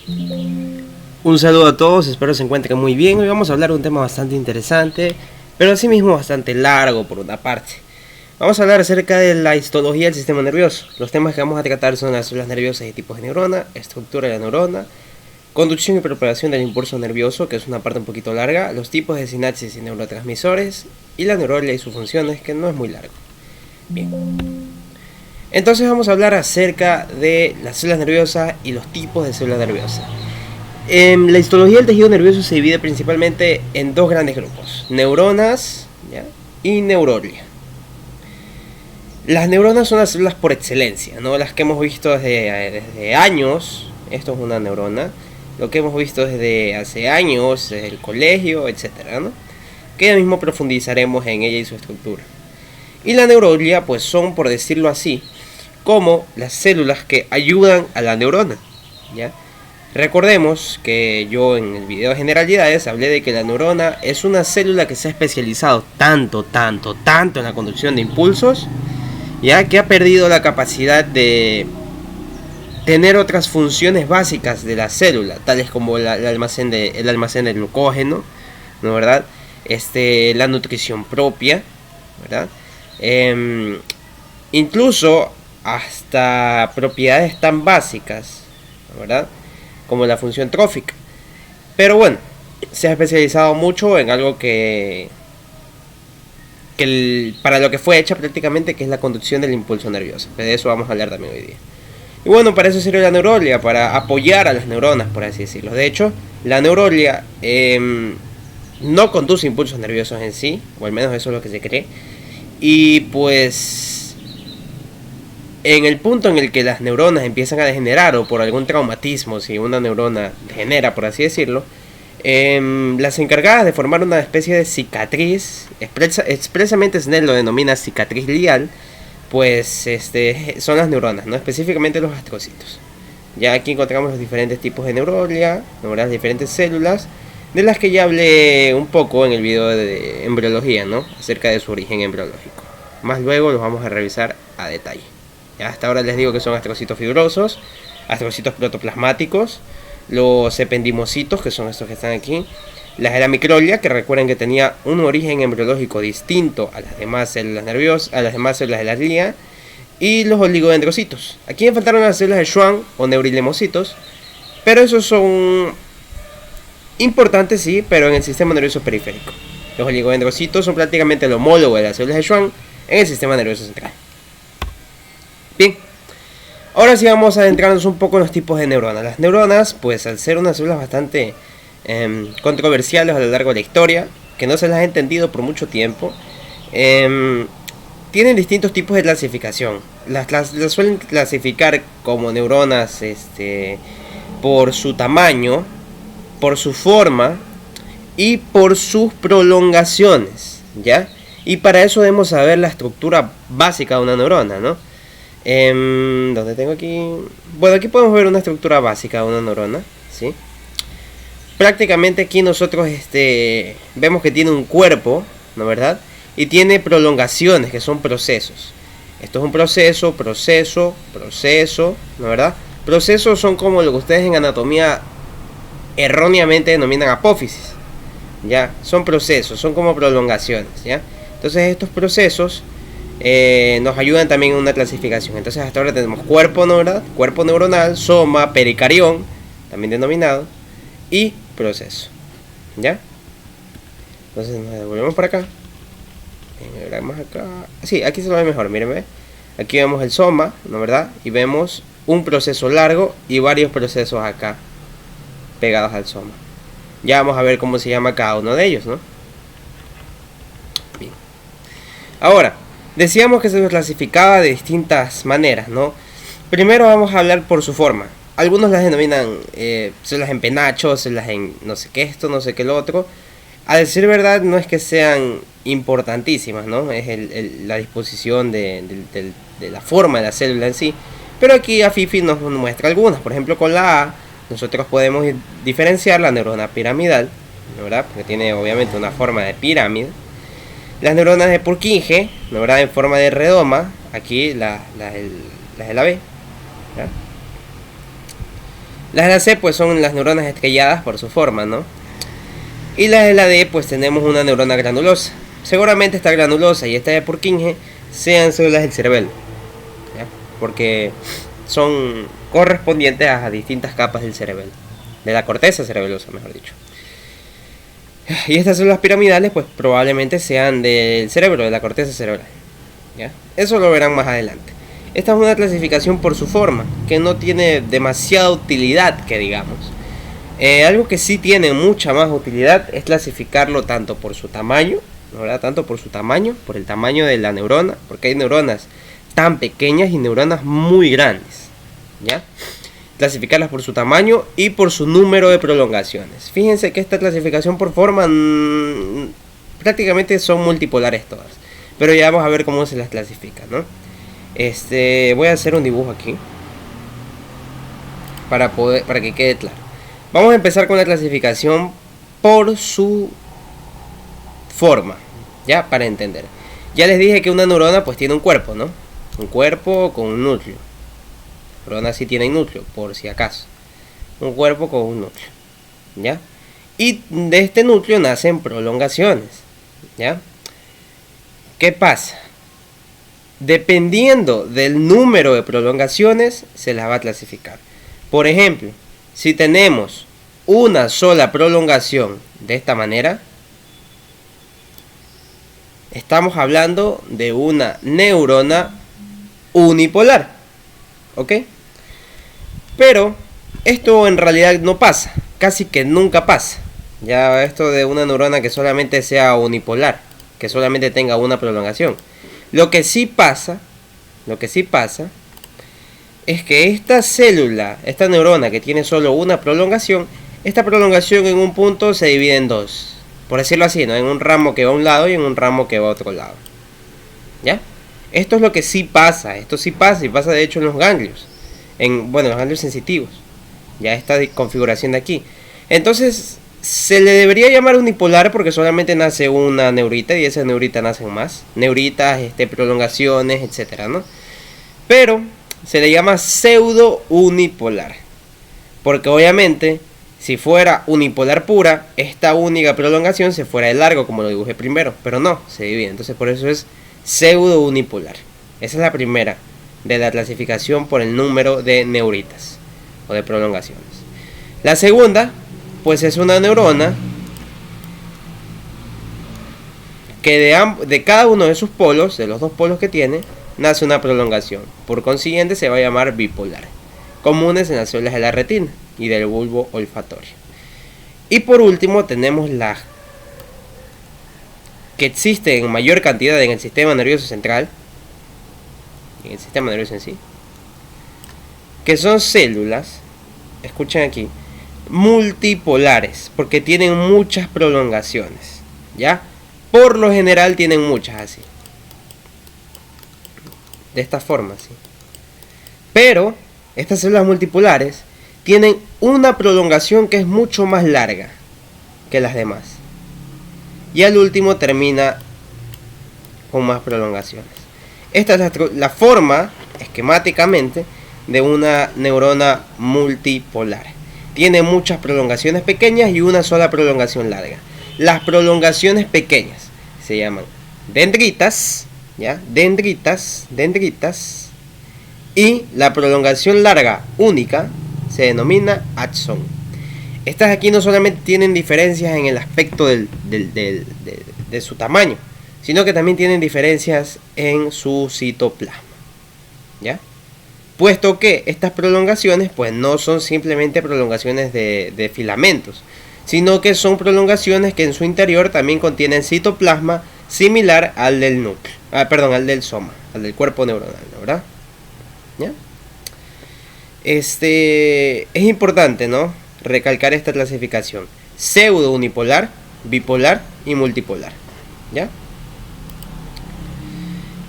Un saludo a todos, espero se encuentren muy bien. Hoy vamos a hablar de un tema bastante interesante, pero asimismo bastante largo por una parte. Vamos a hablar acerca de la histología del sistema nervioso. Los temas que vamos a tratar son las células nerviosas y tipos de neurona, estructura de la neurona, conducción y propagación del impulso nervioso, que es una parte un poquito larga, los tipos de sinapsis y neurotransmisores, y la neurolia y sus funciones, que no es muy largo. Bien. Entonces vamos a hablar acerca de las células nerviosas y los tipos de células nerviosas. La histología del tejido nervioso se divide principalmente en dos grandes grupos: neuronas, ¿ya?, y neurolia. Las neuronas son las células por excelencia, ¿no? Las que hemos visto desde años. Esto es una neurona. Lo que hemos visto desde hace años, desde el colegio, etcétera, ¿no? Que ya mismo profundizaremos en ella y su estructura. Y la neurolia, pues son, por decirlo así, como las células que ayudan a la neurona, ¿ya? Recordemos que yo en el video de generalidades hablé de que la neurona es una célula que se ha especializado tanto en la conducción de impulsos, ya que ha perdido la capacidad de tener otras funciones básicas de la célula, tales como el almacén de glucógeno, ¿no, verdad? La nutrición propia, ¿verdad? Incluso hasta propiedades tan básicas, ¿no, verdad?, como la función trófica. Pero bueno, se ha especializado mucho en algo para lo que fue hecha prácticamente, que es la conducción del impulso nervioso. De eso vamos a hablar también hoy día. Y bueno, para eso sirve la neurolia, para apoyar a las neuronas, por así decirlo. De hecho, la neurolia no conduce impulsos nerviosos en sí, o al menos eso es lo que se cree. Y pues en el punto en el que las neuronas empiezan a degenerar, o por algún traumatismo, si una neurona degenera, por así decirlo, las encargadas de formar una especie de cicatriz, expresamente Snell lo denomina cicatriz glial, pues son las neuronas, ¿no?, específicamente los astrocitos. Ya aquí encontramos los diferentes tipos de neurolia, ¿no?, las diferentes células, de las que ya hablé un poco en el video de embriología, ¿no?, acerca de su origen embriológico. Más luego los vamos a revisar a detalle. Ya hasta ahora les digo que son astrocitos fibrosos, astrocitos protoplasmáticos, los ependimocitos, que son estos que están aquí, la helamicrolia, que recuerden que tenía un origen embriológico distinto a las demás células nerviosas, a las demás células de la glía, y los oligodendrocitos. Aquí me faltaron las células de Schwann o neurilemocitos, pero esos son importantes, sí, pero en el sistema nervioso periférico. Los oligodendrocitos son prácticamente el homólogo de las células de Schwann en el sistema nervioso central. Bien, ahora sí vamos a adentrarnos un poco en los tipos de neuronas. Las neuronas, pues al ser unas células bastante controversiales a lo largo de la historia, que no se las ha entendido por mucho tiempo, tienen distintos tipos de clasificación. Las suelen clasificar como neuronas por su tamaño, por su forma y por sus prolongaciones, ¿ya? Y para eso debemos saber la estructura básica de una neurona, ¿no? ¿Dónde tengo aquí? Bueno, aquí podemos ver una estructura básica de una neurona, ¿sí? Prácticamente aquí nosotros vemos que tiene un cuerpo, ¿no, verdad? Y tiene prolongaciones, que son procesos. Esto es un proceso, ¿no, verdad? Procesos son como lo que ustedes en anatomía erróneamente denominan apófisis, ¿ya? Son procesos, son como prolongaciones, ¿ya? Entonces estos procesos nos ayudan también en una clasificación. Entonces hasta ahora tenemos cuerpo, ¿no, verdad?, cuerpo neuronal, soma, pericarión, también denominado, y proceso, ¿ya? Entonces nos devolvemos por acá. Más acá. Sí, aquí se lo ve mejor, mírenme. Aquí vemos el soma, ¿no, verdad? Y vemos un proceso largo y varios procesos acá pegados al soma. Ya vamos a ver cómo se llama cada uno de ellos, ¿no? Bien. Ahora, decíamos que se los clasificaba de distintas maneras, ¿no? Primero vamos a hablar por su forma. Algunos las denominan células en penacho, células en no sé qué esto, no sé qué lo otro. A decir verdad, no es que sean importantísimas, ¿no? Es la disposición de la forma de la célula en sí. Pero aquí Afifi nos muestra algunas. Por ejemplo, con la A, nosotros podemos diferenciar la neurona piramidal, ¿no, verdad?, porque tiene obviamente una forma de pirámide. Las neuronas de Purkinje, ¿no, verdad?, en forma de redoma. Aquí las de la B, ¿verdad? Las de la C pues son las neuronas estrelladas por su forma, ¿no? Y las de la D pues tenemos una neurona granulosa. Seguramente esta granulosa y esta de Purkinje sean células del cerebelo, ¿ya? Porque son correspondientes a distintas capas del cerebelo, de la corteza cerebelosa, mejor dicho. Y estas células piramidales pues probablemente sean del cerebro, de la corteza cerebral, ¿ya? Eso lo verán más adelante. Esta es una clasificación por su forma, que no tiene demasiada utilidad, que digamos. Algo que sí tiene mucha más utilidad es clasificarlo tanto por su tamaño, ¿verdad? Tanto por su tamaño, por el tamaño de la neurona, porque hay neuronas tan pequeñas y neuronas muy grandes, ¿ya? Clasificarlas por su tamaño y por su número de prolongaciones. Fíjense que esta clasificación por forma prácticamente son multipolares todas, pero ya vamos a ver cómo se las clasifica, ¿no? Voy a hacer un dibujo aquí para que quede claro. Vamos a empezar con la clasificación por su forma, ya, para entender. Ya les dije que una neurona pues tiene un cuerpo, ¿no? Un cuerpo con un núcleo. Neuronas sí tienen núcleo, por si acaso. Un cuerpo con un núcleo, ¿ya? Y de este núcleo nacen prolongaciones, ¿ya? ¿Qué pasa? Dependiendo del número de prolongaciones, se las va a clasificar. Por ejemplo, si tenemos una sola prolongación de esta manera, estamos hablando de una neurona unipolar, ¿ok? Pero esto en realidad no pasa, casi que nunca pasa. Ya esto de una neurona que solamente sea unipolar, que solamente tenga una prolongación. Lo que sí pasa es que esta célula, esta neurona que tiene solo una prolongación, esta prolongación en un punto se divide en dos, por decirlo así, ¿no? En un ramo que va a un lado y en un ramo que va a otro lado, ¿ya? Esto es lo que sí pasa, esto sí pasa y pasa de hecho en los ganglios, los ganglios sensitivos, ya esta configuración de aquí. Entonces se le debería llamar unipolar porque solamente nace una neurita y esa neurita nacen más neuritas, prolongaciones, etcétera, ¿no? Pero se le llama pseudo unipolar porque obviamente si fuera unipolar pura, esta única prolongación se fuera de largo como lo dibujé primero, pero no, se divide. Entonces por eso es pseudo unipolar. Esa es la primera de la clasificación por el número de neuritas o de prolongaciones. La segunda pues es una neurona que de cada uno de sus polos, de los dos polos que tiene, nace una prolongación. Por consiguiente se va a llamar bipolar, comunes en las células de la retina y del bulbo olfatorio. Y por último tenemos las que existen en mayor cantidad en el sistema nervioso central, en el sistema nervioso en sí, que son células, escuchen aquí, multipolares, porque tienen muchas prolongaciones, ¿ya? Por lo general tienen muchas así, de esta forma, ¿sí? Pero estas células multipolares tienen una prolongación que es mucho más larga que las demás, y al último termina con más prolongaciones. Esta es la forma esquemáticamente de una neurona multipolar. Tiene muchas prolongaciones pequeñas y una sola prolongación larga. Las prolongaciones pequeñas se llaman dendritas, ¿ya? Dendritas. Y la prolongación larga única se denomina axón. Estas aquí no solamente tienen diferencias en el aspecto de su tamaño, sino que también tienen diferencias en su citoplasma, ¿ya? Puesto que estas prolongaciones pues no son simplemente prolongaciones de filamentos, sino que son prolongaciones que en su interior también contienen citoplasma similar al del núcleo, al del soma, al del cuerpo neuronal, ¿verdad? ¿Ya? Es importante, ¿no?, recalcar esta clasificación: pseudo unipolar, bipolar y multipolar, ¿ya?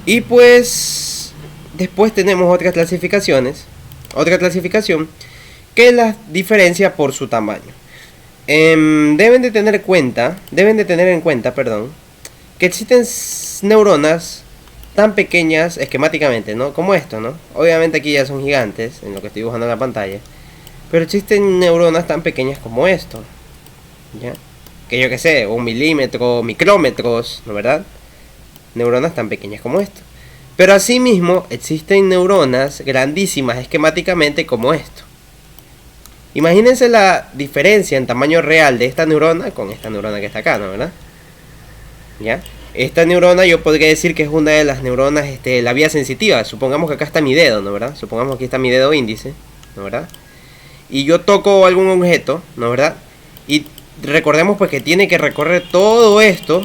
Y pues después tenemos otra clasificación que las diferencia por su tamaño. Deben de tener en cuenta, que existen neuronas tan pequeñas esquemáticamente, ¿no?, como esto, ¿no? Obviamente aquí ya son gigantes en lo que estoy dibujando en la pantalla, Pero existen neuronas tan pequeñas como esto, ¿ya? Que yo que sé, 1 milímetro, micrómetros, ¿no verdad? Neuronas tan pequeñas como esto. Pero asimismo existen neuronas grandísimas esquemáticamente como esto. Imagínense la diferencia en tamaño real de esta neurona con esta neurona que está acá, ¿no verdad? ¿Ya? Esta neurona yo podría decir que es una de las neuronas, la vía sensitiva. Supongamos que acá está mi dedo, ¿no verdad? Supongamos que aquí está mi dedo índice, ¿no verdad? Y yo toco algún objeto, ¿no verdad? Y recordemos pues que tiene que recorrer todo esto,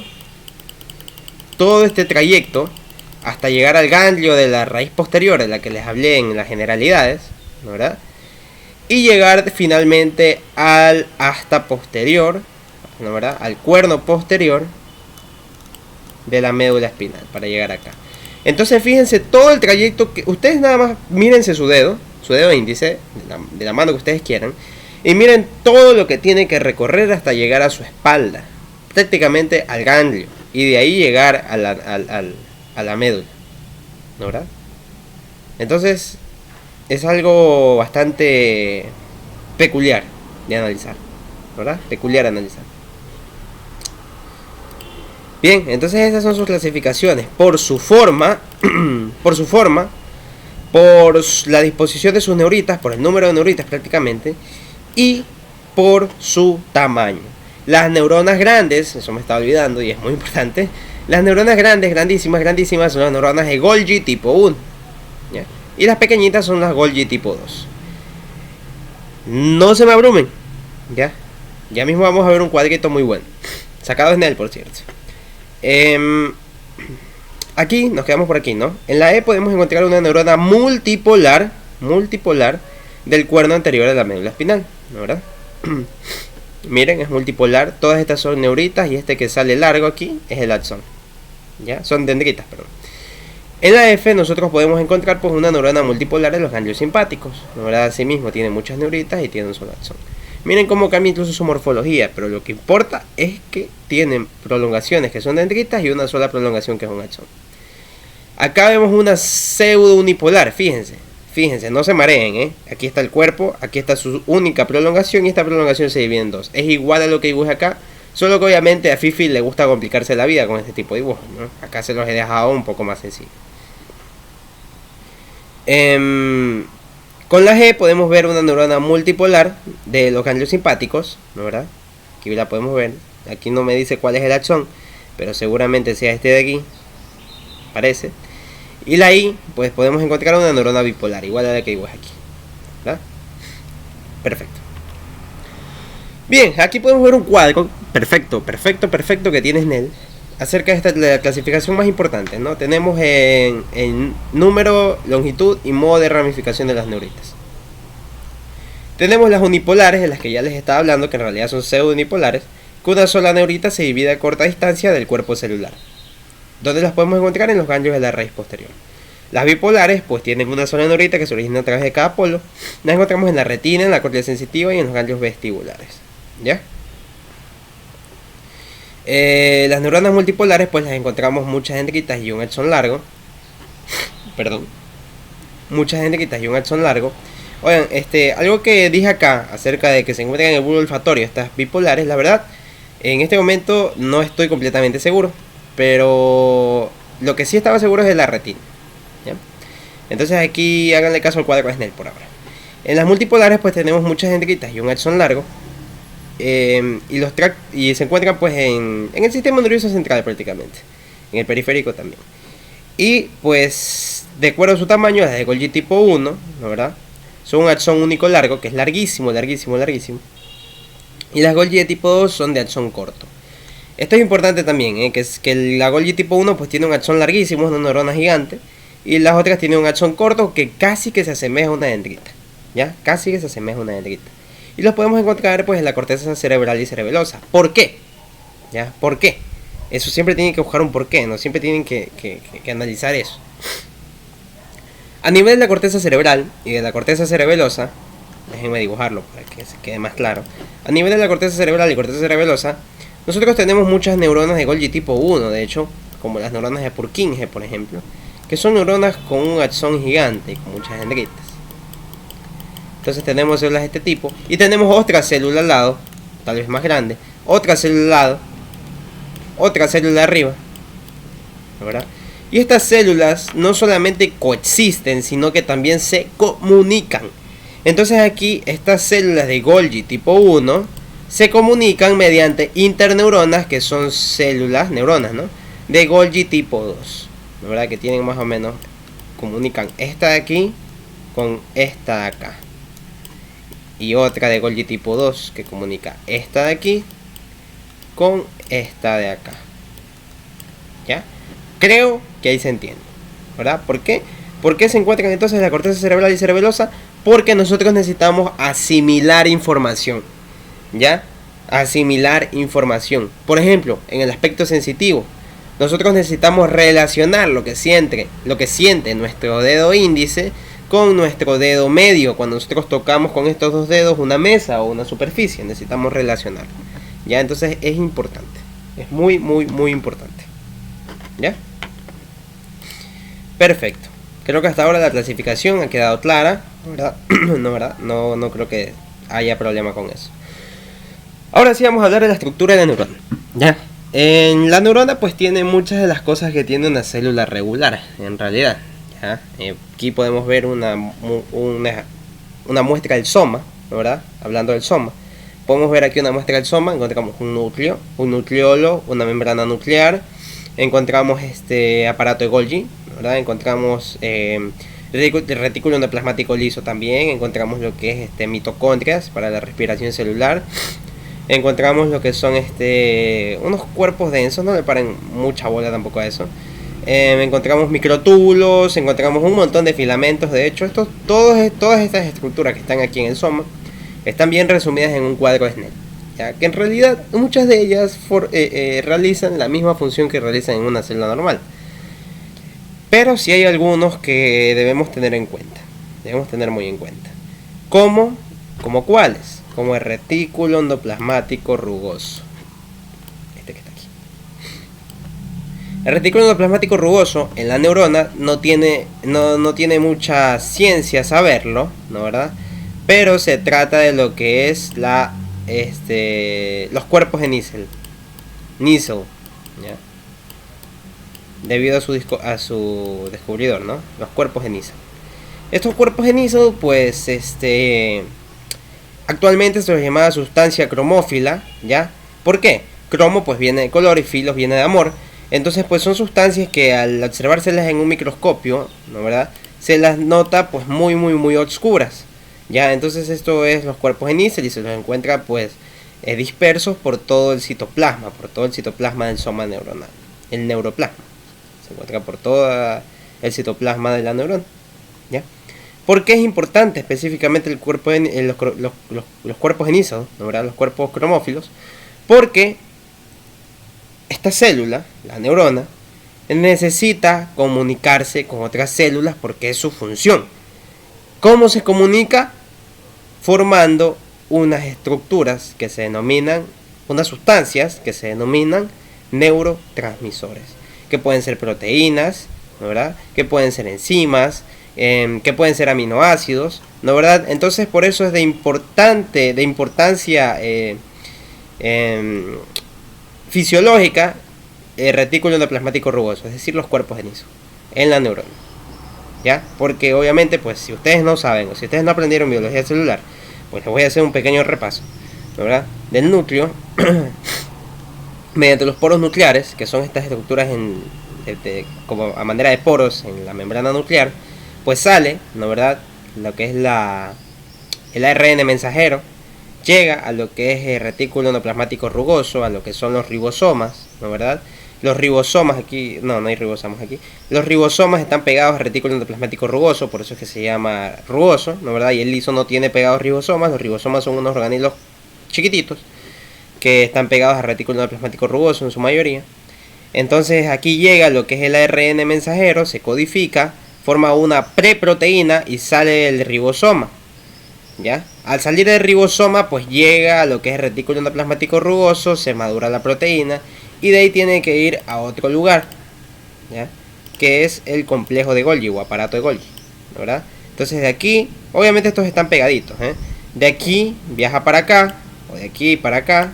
todo este trayecto, hasta llegar al ganglio de la raíz posterior, de la que les hablé en las generalidades, ¿no verdad? Y llegar finalmente al asta posterior, ¿no verdad? Al cuerno posterior de la médula espinal para llegar acá. Entonces fíjense todo el trayecto que ustedes nada más mírense su dedo índice de la mano que ustedes quieran y miren todo lo que tiene que recorrer hasta llegar a su espalda, prácticamente al ganglio, y de ahí llegar a la médula, ¿no verdad? Entonces es algo bastante peculiar de analizar, ¿verdad? Peculiar de analizar. Bien, entonces estas son sus clasificaciones por su forma, por la disposición de sus neuritas, por el número de neuritas prácticamente, y por su tamaño. Las neuronas grandes, eso me estaba olvidando y es muy importante, las neuronas grandes, grandísimas, son las neuronas de Golgi tipo 1, ¿ya? Y las pequeñitas son las Golgi tipo 2. No se me abrumen, ¿ya? Ya mismo vamos a ver un cuadrito muy bueno, sacado de Snell, por cierto. Aquí, nos quedamos por aquí, ¿no? En la E podemos encontrar una neurona multipolar del cuerno anterior de la médula espinal, ¿no verdad? Miren, es multipolar, todas estas son neuritas y este que sale largo aquí es el axón, ¿ya? Son dendritas, perdón. En la F nosotros podemos encontrar pues una neurona multipolar de los ganglios simpáticos, ¿no verdad? Asimismo tiene muchas neuritas y tiene un solo axón. Miren cómo cambia incluso su morfología, pero lo que importa es que tienen prolongaciones que son dendritas y una sola prolongación que es un axón. Acá vemos una pseudo unipolar, fíjense, no se mareen, ¿eh? Aquí está el cuerpo, aquí está su única prolongación y esta prolongación se divide en dos. Es igual a lo que dibujé acá, solo que obviamente a Fifi le gusta complicarse la vida con este tipo de dibujos, ¿no? Acá se los he dejado un poco más sencillo. Con la G podemos ver una neurona multipolar de los ganglios simpáticos, ¿no verdad? Aquí la podemos ver. Aquí no me dice cuál es el axón, pero seguramente sea este de aquí, parece. Y la I, pues podemos encontrar una neurona bipolar, igual a la que dibujé aquí, ¿verdad? Perfecto. Bien, aquí podemos ver un cuadro perfecto que tiene Snell acerca de esta la clasificación más importante, ¿no? Tenemos en número, longitud y modo de ramificación de las neuritas. Tenemos las unipolares, de las que ya les estaba hablando, que en realidad son pseudo-unipolares, que una sola neurita se divide a corta distancia del cuerpo celular. ¿Dónde las podemos encontrar? En los ganglios de la raíz posterior. Las bipolares, pues tienen una sola neurita que se origina a través de cada polo. Las encontramos en la retina, en la córtea sensitiva y en los ganglios vestibulares, ¿ya? Las neuronas multipolares pues las encontramos muchas dendritas y un axón largo. Muchas dendritas y un axón largo. Oigan, algo que dije acá acerca de que se encuentran en el bulbo olfatorio estas bipolares, la verdad, en este momento no estoy completamente seguro, pero lo que sí estaba seguro es de la retina, ¿ya? Entonces aquí háganle caso al cuadro de Snell por ahora. En las multipolares pues tenemos muchas dendritas y un axón largo. Y se encuentran pues en el sistema nervioso central prácticamente, en el periférico también. Y pues de acuerdo a su tamaño, las de Golgi tipo 1, ¿no verdad? Son un axón único largo, que es larguísimo. Y las Golgi de tipo 2 son de axón corto. Esto es importante también, que es que la Golgi tipo 1 pues tiene un axón larguísimo, una neurona gigante, y las otras tienen un axón corto que casi que se asemeja a una dendrita, ¿ya? Casi que se asemeja a una dendrita. Y los podemos encontrar pues en la corteza cerebral y cerebelosa. ¿Por qué? ¿Ya? ¿Por qué? Eso siempre tienen que buscar un porqué, ¿no? Siempre tienen que analizar eso. A nivel de la corteza cerebral y de la corteza cerebelosa, déjenme dibujarlo para que se quede más claro. A nivel de la corteza cerebral y corteza cerebelosa, nosotros tenemos muchas neuronas de Golgi tipo 1, de hecho, como las neuronas de Purkinje, por ejemplo, que son neuronas con un axón gigante y con muchas dendritas. Entonces tenemos células de este tipo. Y tenemos otra célula al lado, tal vez más grande. Otra célula al lado. Otra célula arriba, ¿verdad? Y estas células no solamente coexisten, sino que también se comunican. Entonces aquí estas células de Golgi tipo 1 se comunican mediante interneuronas, que son células, neuronas, ¿no?, de Golgi tipo 2, ¿verdad? Que tienen más o menos, comunican esta de aquí con esta de acá. Y otra de Golgi tipo 2 que comunica esta de aquí con esta de acá. ¿Ya? Creo que ahí se entiende, ¿verdad? ¿Por qué? ¿Por qué se encuentran entonces la corteza cerebral y cerebelosa? Porque nosotros necesitamos asimilar información, ¿ya? Asimilar información. Por ejemplo, en el aspecto sensitivo, nosotros necesitamos relacionar lo que siente nuestro dedo índice con nuestro dedo medio. Cuando nosotros tocamos con estos dos dedos una mesa o una superficie, necesitamos relacionar, ¿ya? Entonces es importante, es muy importante, ¿ya? Perfecto. Creo que hasta ahora la clasificación ha quedado clara, ¿verdad? No, ¿verdad? No creo que haya problema con eso. Ahora sí vamos a hablar de la estructura de la neurona, ¿ya? En la neurona pues tiene muchas de las cosas que tiene una célula regular, en realidad, ¿ya? Aquí podemos ver una muestra del soma, ¿verdad? Hablando del soma, podemos ver aquí una muestra del soma. Encontramos un núcleo, un nucleolo, una membrana nuclear, encontramos este aparato de Golgi, ¿verdad? Encontramos retículo endoplasmático liso también, encontramos lo que es mitocondrias para la respiración celular. Encontramos lo que son unos cuerpos densos, no le paren mucha bola tampoco a eso. Encontramos microtúbulos, encontramos un montón de filamentos. De hecho, todas estas estructuras que están aquí en el soma están bien resumidas en un cuadro de Snell, ¿ya? Que en realidad muchas de ellas realizan la misma función que realizan en una célula normal. Pero sí hay algunos que debemos tener en cuenta, debemos tener muy en cuenta. ¿Cómo cuáles? Como el retículo endoplasmático rugoso, este que está aquí. El retículo endoplasmático rugoso en la neurona no tiene mucha ciencia saberlo, ¿no, verdad? Pero se trata de lo que es los cuerpos de Nissl, ¿ya? Debido a su descubridor, ¿no? Los cuerpos de Nissl. Estos cuerpos de Nissl, pues, actualmente se los llama sustancia cromófila, ¿ya? ¿Por qué? Cromo pues viene de color y filos viene de amor. Entonces pues son sustancias que al observárselas en un microscopio, ¿no, verdad?, se las nota pues muy oscuras, ¿ya? Entonces esto es los cuerpos de Nissl y se los encuentra pues dispersos por todo el citoplasma, del soma neuronal. El neuroplasma se encuentra por todo el citoplasma de la neurona, ¿ya? ¿Por qué es importante específicamente el cuerpo los cuerpos de Nissl, ¿no, verdad?, los cuerpos cromófilos? Porque esta célula, la neurona, necesita comunicarse con otras células porque es su función. ¿Cómo se comunica? Formando unas estructuras que se denominan, unas sustancias que se denominan neurotransmisores, que pueden ser proteínas, ¿no, verdad?, que pueden ser enzimas, que pueden ser aminoácidos, ¿no, verdad? Entonces por eso es de importancia fisiológica el retículo endoplasmático rugoso, es decir, los cuerpos de Nissl en la neurona, ¿ya? Porque obviamente pues si ustedes no saben o si ustedes no aprendieron biología celular, pues les voy a hacer un pequeño repaso, ¿no, verdad?, del núcleo mediante los poros nucleares, que son estas estructuras como a manera de poros en la membrana nuclear. Pues sale, ¿no, verdad?, lo que es el ARN mensajero, llega a lo que es el retículo endoplasmático rugoso, a lo que son los ribosomas, ¿no, verdad? Los ribosomas aquí, no hay ribosomas aquí. Los ribosomas están pegados al retículo endoplasmático rugoso, por eso es que se llama rugoso, ¿no, verdad? Y el liso no tiene pegados ribosomas. Los ribosomas son unos orgánulos chiquititos que están pegados al retículo endoplasmático rugoso en su mayoría. Entonces aquí llega lo que es el ARN mensajero, se codifica, forma una preproteína y sale el ribosoma, ¿ya? Al salir del ribosoma pues llega a lo que es el retículo endoplasmático rugoso, se madura la proteína y de ahí tiene que ir a otro lugar, ¿ya?, que es el complejo de Golgi o aparato de Golgi, ¿verdad? Entonces de aquí Obviamente estos están pegaditos, ¿eh? De aquí viaja para acá, o de aquí para acá.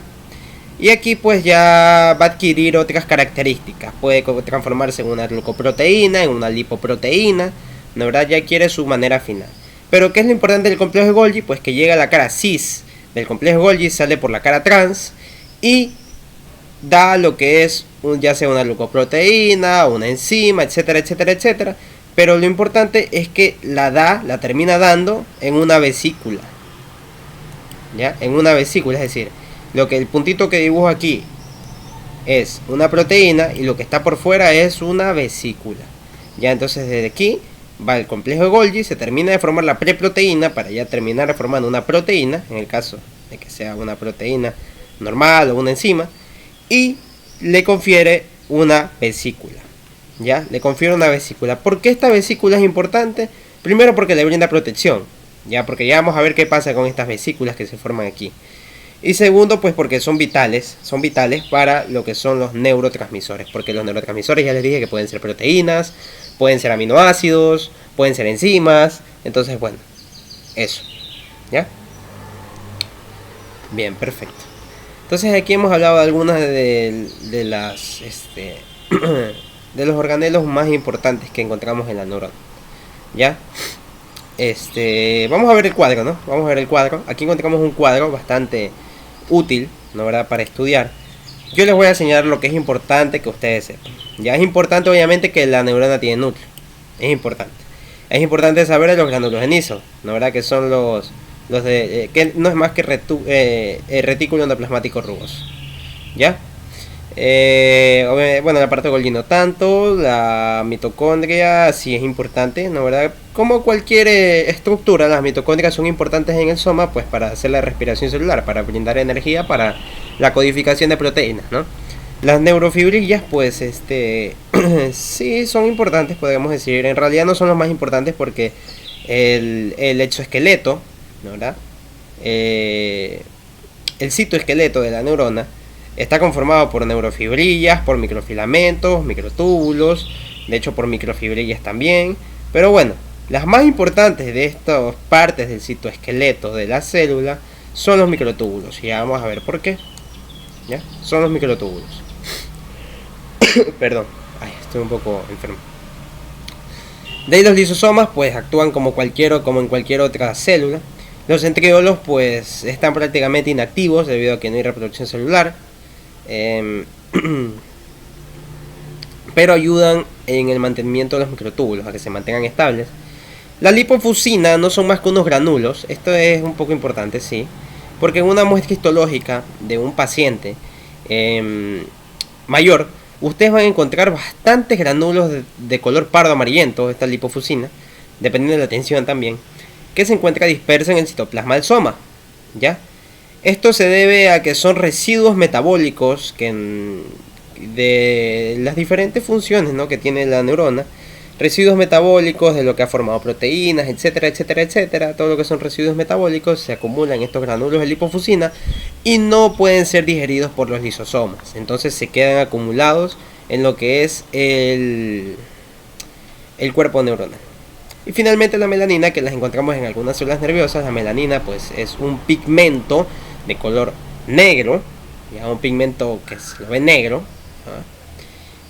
Y aquí pues ya va a adquirir otras características. Puede transformarse en una glucoproteína, en una lipoproteína. La verdad ya adquiere su manera final. Pero ¿qué es lo importante del complejo de Golgi? Pues que llega a la cara cis del complejo de Golgi, sale por la cara trans y da lo que es ya sea una glucoproteína, una enzima, etcétera, etcétera, etcétera. Pero lo importante es que la termina dando en una vesícula. ¿Ya? En una vesícula, es decir, lo que el puntito que dibujo aquí es una proteína y lo que está por fuera es una vesícula. Ya, entonces desde aquí va el complejo de Golgi, se termina de formar la preproteína para ya terminar formando una proteína, en el caso de que sea una proteína normal o una enzima, y le confiere una vesícula. Ya, le confiere una vesícula. ¿Por qué esta vesícula es importante? Primero porque le brinda protección, ya, porque ya vamos a ver qué pasa con estas vesículas que se forman aquí. Y segundo, pues porque son vitales para lo que son los neurotransmisores, porque los neurotransmisores ya les dije que pueden ser proteínas, pueden ser aminoácidos, pueden ser enzimas, entonces bueno, eso, ¿ya? Bien, perfecto. Entonces aquí hemos hablado de algunas de las de los organelos más importantes que encontramos en la neurona, ¿ya? Vamos a ver el cuadro, ¿no? Vamos a ver el cuadro. Aquí encontramos un cuadro bastante útil, ¿no? ¿Verdad? Para estudiar. Yo les voy a enseñar lo que es importante que ustedes sepan. Ya es importante obviamente que la neurona tiene núcleo. Es importante. Es importante saber de los granulos de Nissl, ¿no? ¿Verdad? Que son los de que no es más que retículo endoplasmático rugoso. ¿Ya? Bueno, la parte de Golgi no tanto. La mitocondria sí es importante, ¿no? ¿Verdad? Como cualquier estructura, las mitocondrias son importantes en el soma, pues para hacer la respiración celular, para brindar energía, para la codificación de proteínas, ¿no? Las neurofibrillas, pues, sí son importantes, podemos decir. En realidad no son los más importantes porque el exoesqueleto, ¿no? ¿Verdad? El citoesqueleto de la neurona está conformado por neurofibrillas, por microfilamentos, microtúbulos, de hecho por microfibrillas también. Pero bueno, las más importantes de estas partes del citoesqueleto de la célula son los microtúbulos. Y ya vamos a ver por qué. ¿Ya? Son los microtúbulos. Perdón, ay, estoy un poco enfermo. De ahí los lisosomas pues actúan como en cualquier otra célula. Los centriolos pues están prácticamente inactivos debido a que no hay reproducción celular. Pero ayudan en el mantenimiento de los microtúbulos a que se mantengan estables. La lipofusina no son más que unos granulos. Esto es un poco importante, sí, porque en una muestra histológica de un paciente mayor, ustedes van a encontrar bastantes granulos de color pardo amarillento, esta lipofusina, dependiendo de la tensión también, que se encuentra dispersa en el citoplasma del soma, ¿ya? Esto se debe a que son residuos metabólicos de las diferentes funciones, ¿no? Que tiene la neurona. Residuos metabólicos de lo que ha formado proteínas, etcétera, etcétera, etcétera. Todo lo que son residuos metabólicos se acumulan en estos granulos de lipofusina y no pueden ser digeridos por los lisosomas. Entonces se quedan acumulados en lo que es el cuerpo neuronal. Y finalmente la melanina, que las encontramos en algunas células nerviosas. La melanina pues es un pigmento de color negro, ya un pigmento que se lo ve negro, ¿no?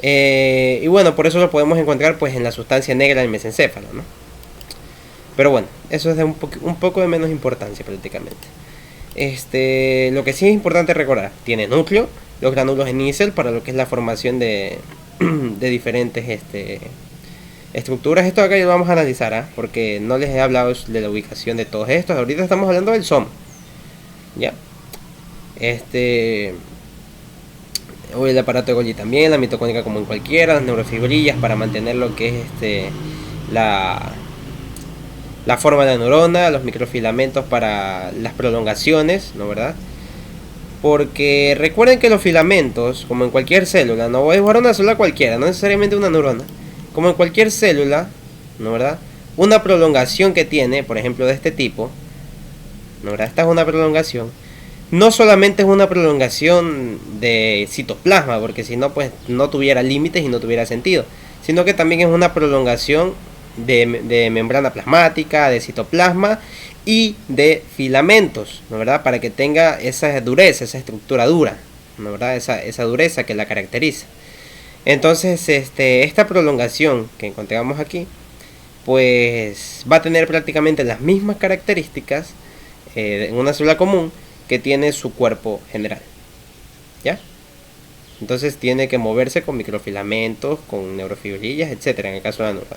Y bueno, por eso lo podemos encontrar pues en la sustancia negra del mesencéfalo, ¿no? Pero bueno, eso es de un poco de menos importancia prácticamente. Lo que sí es importante recordar, tiene núcleo, los granulos de Nissl para lo que es la formación de diferentes estructuras. Esto acá lo vamos a analizar, ¿eh? Porque no les he hablado de la ubicación de todos estos. Ahorita estamos hablando del soma, ¿ya? El aparato de Golgi también, la mitocondria como en cualquiera, las neurofibrillas para mantener lo que es la forma de la neurona, los microfilamentos para las prolongaciones, ¿no? ¿Verdad? Porque recuerden que los filamentos, como en cualquier célula, no voy a dibujar una célula cualquiera, no necesariamente una neurona, como en cualquier célula, ¿no? ¿Verdad? Una prolongación que tiene, por ejemplo de este tipo, ¿no? ¿Verdad? Esta es una prolongación. No solamente es una prolongación de citoplasma, porque si no pues no tuviera límites y no tuviera sentido, sino que también es una prolongación de membrana plasmática, de citoplasma y de filamentos, ¿no verdad? Para que tenga esa dureza, esa estructura dura, ¿no verdad? Esa dureza que la caracteriza. Entonces, esta prolongación que encontramos aquí, pues va a tener prácticamente las mismas características en una célula común que tiene su cuerpo general, ¿ya? Entonces tiene que moverse con microfilamentos, con neurofibrillas, etcétera, en el caso de la neurona,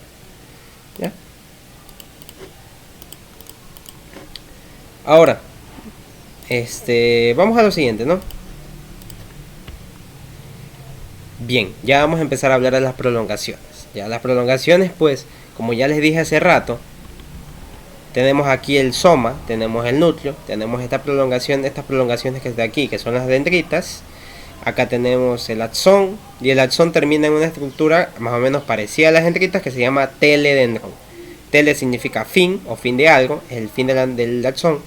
¿ya? Ahora, vamos a lo siguiente, ¿no? Bien, ya vamos a empezar a hablar de las prolongaciones. Ya las prolongaciones, pues, como ya les dije hace rato, tenemos aquí el soma, tenemos el núcleo, tenemos esta prolongación, estas prolongaciones que está aquí, que son las dendritas. Acá tenemos el axón, y el axón termina en una estructura más o menos parecida a las dendritas que se llama teledendrón. Tele significa fin o fin de algo, es el fin del axón.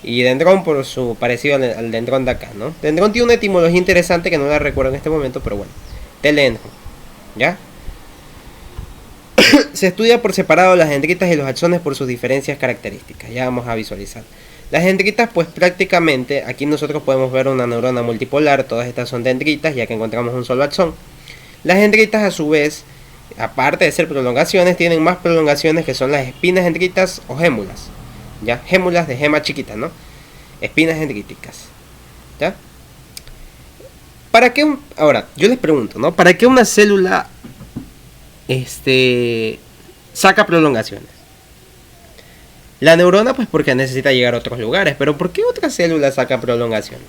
Y dendrón por su parecido al dendrón de acá, ¿no? Dendrón tiene una etimología interesante que no la recuerdo en este momento, pero bueno. Teledendrón, ¿ya? Se estudia por separado las dendritas y los axones por sus diferencias características. Ya vamos a visualizar. Las dendritas, pues prácticamente, aquí nosotros podemos ver una neurona multipolar. Todas estas son dendritas, ya que encontramos un solo axón. Las dendritas, a su vez, aparte de ser prolongaciones, tienen más prolongaciones que son las espinas dendritas o gémulas. ¿Ya? Gémulas de gema chiquita, ¿no? Espinas dendríticas. ¿Ya? ¿Para qué? Ahora, yo les pregunto, ¿no? ¿Para qué una célula saca prolongaciones? La neurona, pues porque necesita llegar a otros lugares. Pero ¿por qué otra célula saca prolongaciones?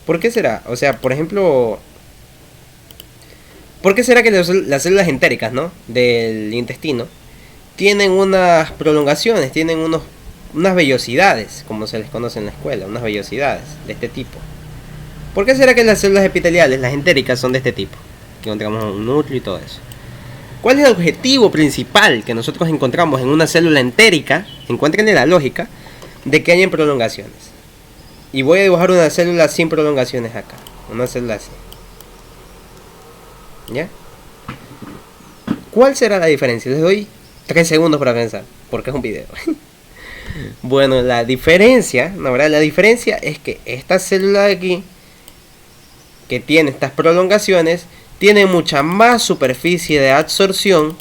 ¿Por qué será? O sea, por ejemplo, ¿por qué será que las células entéricas, ¿no? Del intestino tienen unas prolongaciones, tienen unas vellosidades, como se les conoce en la escuela, unas vellosidades de este tipo? ¿Por qué será que las células epiteliales, las entéricas, son de este tipo? Que encontramos un núcleo y todo eso. ¿Cuál es el objetivo principal que nosotros encontramos en una célula entérica? Encuentren la lógica de que hayan prolongaciones. Y voy a dibujar una célula sin prolongaciones acá. Una célula así. ¿Ya? ¿Cuál será la diferencia? Les doy 3 segundos para pensar, porque es un video. Bueno, la diferencia, ¿no, verdad? La diferencia es que esta célula de aquí, que tiene estas prolongaciones, tiene mucha más superficie de absorción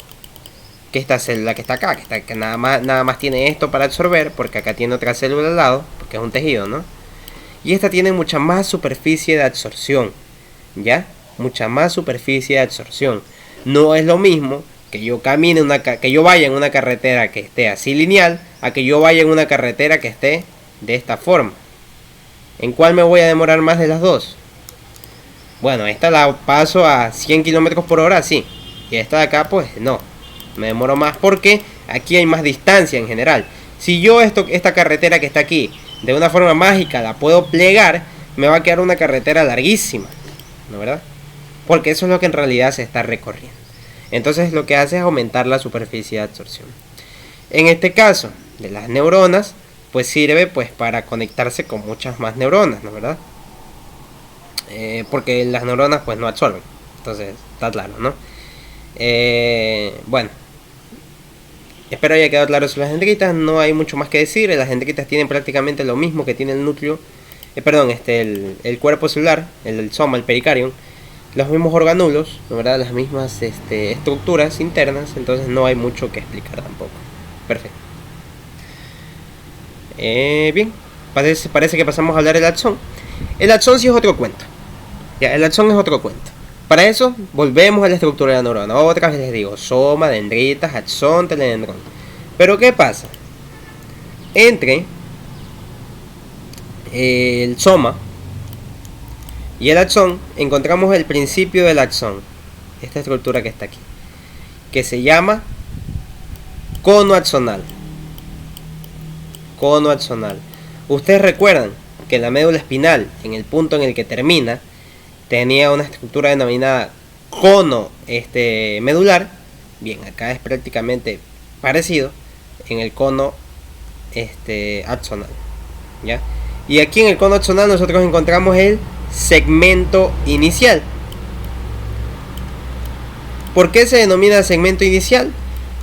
que esta célula que está acá, que nada más tiene esto para absorber, porque acá tiene otra célula al lado, porque es un tejido, ¿no? Y esta tiene mucha más superficie de absorción, ¿ya? Mucha más superficie de absorción. No es lo mismo que yo camine que yo vaya en una carretera que esté así lineal, a que yo vaya en una carretera que esté de esta forma. ¿En cuál me voy a demorar más de las dos? Bueno, esta la paso a 100 km por hora, sí. Y esta de acá, pues no. Me demoro más porque aquí hay más distancia en general. Si yo esta carretera que está aquí, de una forma mágica, la puedo plegar, me va a quedar una carretera larguísima, ¿no, verdad? Porque eso es lo que en realidad se está recorriendo. Entonces lo que hace es aumentar la superficie de absorción. En este caso de las neuronas, pues sirve pues para conectarse con muchas más neuronas, ¿no, verdad? Porque las neuronas pues no absorben. Entonces está claro, ¿no? Bueno, espero haya quedado claro sobre las dendritas. No hay mucho más que decir. Las dendritas tienen prácticamente lo mismo que tiene el núcleo, el cuerpo celular, el soma, el pericarium, los mismos organulos, ¿no, verdad? Las mismas estructuras internas. Entonces no hay mucho que explicar tampoco. Perfecto. Bien, parece que pasamos a hablar del axón. El axón sí es otro cuento. Ya, el axón es otro cuento. Para eso volvemos a la estructura de la neurona. Otra vez les digo, soma, dendritas, axón, teledendrón. Pero ¿qué pasa? Entre el soma y el axón encontramos el principio del axón. Esta estructura que está aquí, que se llama cono axonal. Cono axonal. Ustedes recuerdan que la médula espinal, en el punto en el que termina, tenía una estructura denominada cono medular. Bien, acá es prácticamente parecido en el cono axonal, ¿ya? Y aquí en el cono axonal nosotros encontramos el segmento inicial. ¿Por qué se denomina segmento inicial?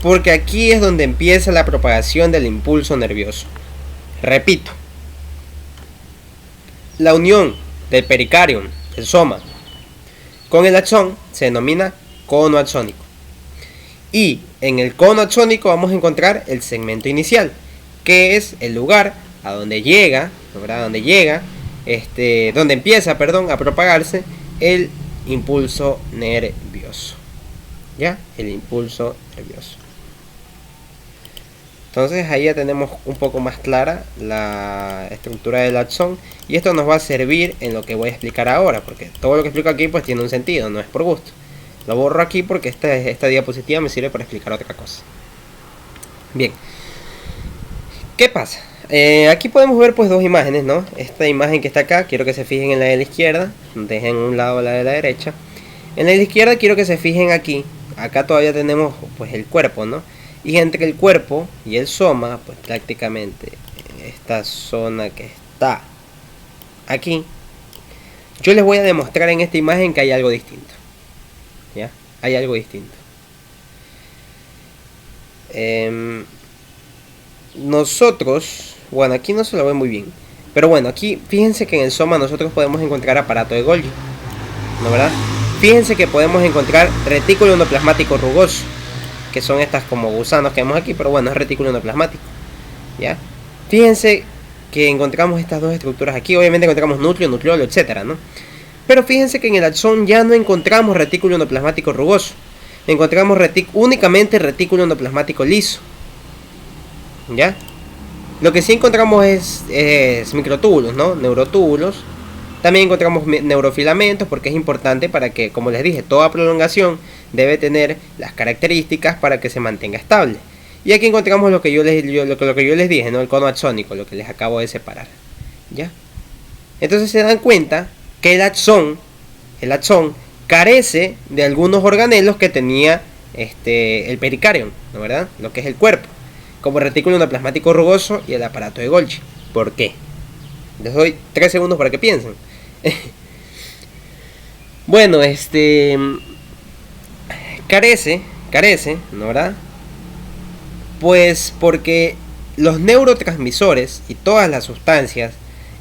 Porque aquí es donde empieza la propagación del impulso nervioso. Repito, la unión del pericardium, el soma, con el axón se denomina cono axónico. Y en el cono axónico vamos a encontrar el segmento inicial, que es el lugar a donde llega, ¿verdad? Donde empieza, a propagarse el impulso nervioso. ¿Ya? El impulso nervioso. Entonces ahí ya tenemos un poco más clara la estructura del axón, y esto nos va a servir en lo que voy a explicar ahora, porque todo lo que explico aquí pues tiene un sentido, no es por gusto. Lo borro aquí porque esta diapositiva me sirve para explicar otra cosa. Bien, ¿qué pasa? Aquí podemos ver pues dos imágenes, ¿no? Esta imagen que está acá, quiero que se fijen en la de la izquierda, dejen un lado la de la derecha. En la de la izquierda quiero que se fijen aquí, acá todavía tenemos pues el cuerpo, ¿no? Y entre el cuerpo y el soma, pues prácticamente esta zona que está aquí, yo les voy a demostrar en esta imagen que hay algo distinto. ¿Ya? Hay algo distinto. Nosotros, bueno, aquí no se lo ve muy bien, pero bueno, aquí fíjense que en el soma nosotros podemos encontrar aparato de Golgi, ¿no, verdad? Fíjense que podemos encontrar retículo endoplasmático rugoso, que son estas como gusanos que vemos aquí, pero bueno, es retículo endoplasmático, ¿ya? Fíjense que encontramos estas dos estructuras aquí, obviamente encontramos núcleo, nucleolo, etcétera, ¿no? Pero fíjense que en el axón ya no encontramos retículo endoplasmático rugoso, encontramos únicamente retículo endoplasmático liso, ¿ya? Lo que sí encontramos es microtúbulos, ¿no? Neurotúbulos. También encontramos neurofilamentos, porque es importante para que, como les dije, toda prolongación debe tener las características para que se mantenga estable. Y aquí encontramos lo que yo les dije, ¿no? El cono axónico, lo que les acabo de separar, ¿ya? Entonces se dan cuenta que el axón carece de algunos organelos que tenía el pericardium, ¿no, verdad? Lo que es el cuerpo, como el retículo endoplasmático rugoso y el aparato de Golgi. ¿Por qué? Les doy 3 segundos para que piensen. Bueno, carece, ¿no, verdad? Pues porque los neurotransmisores y todas las sustancias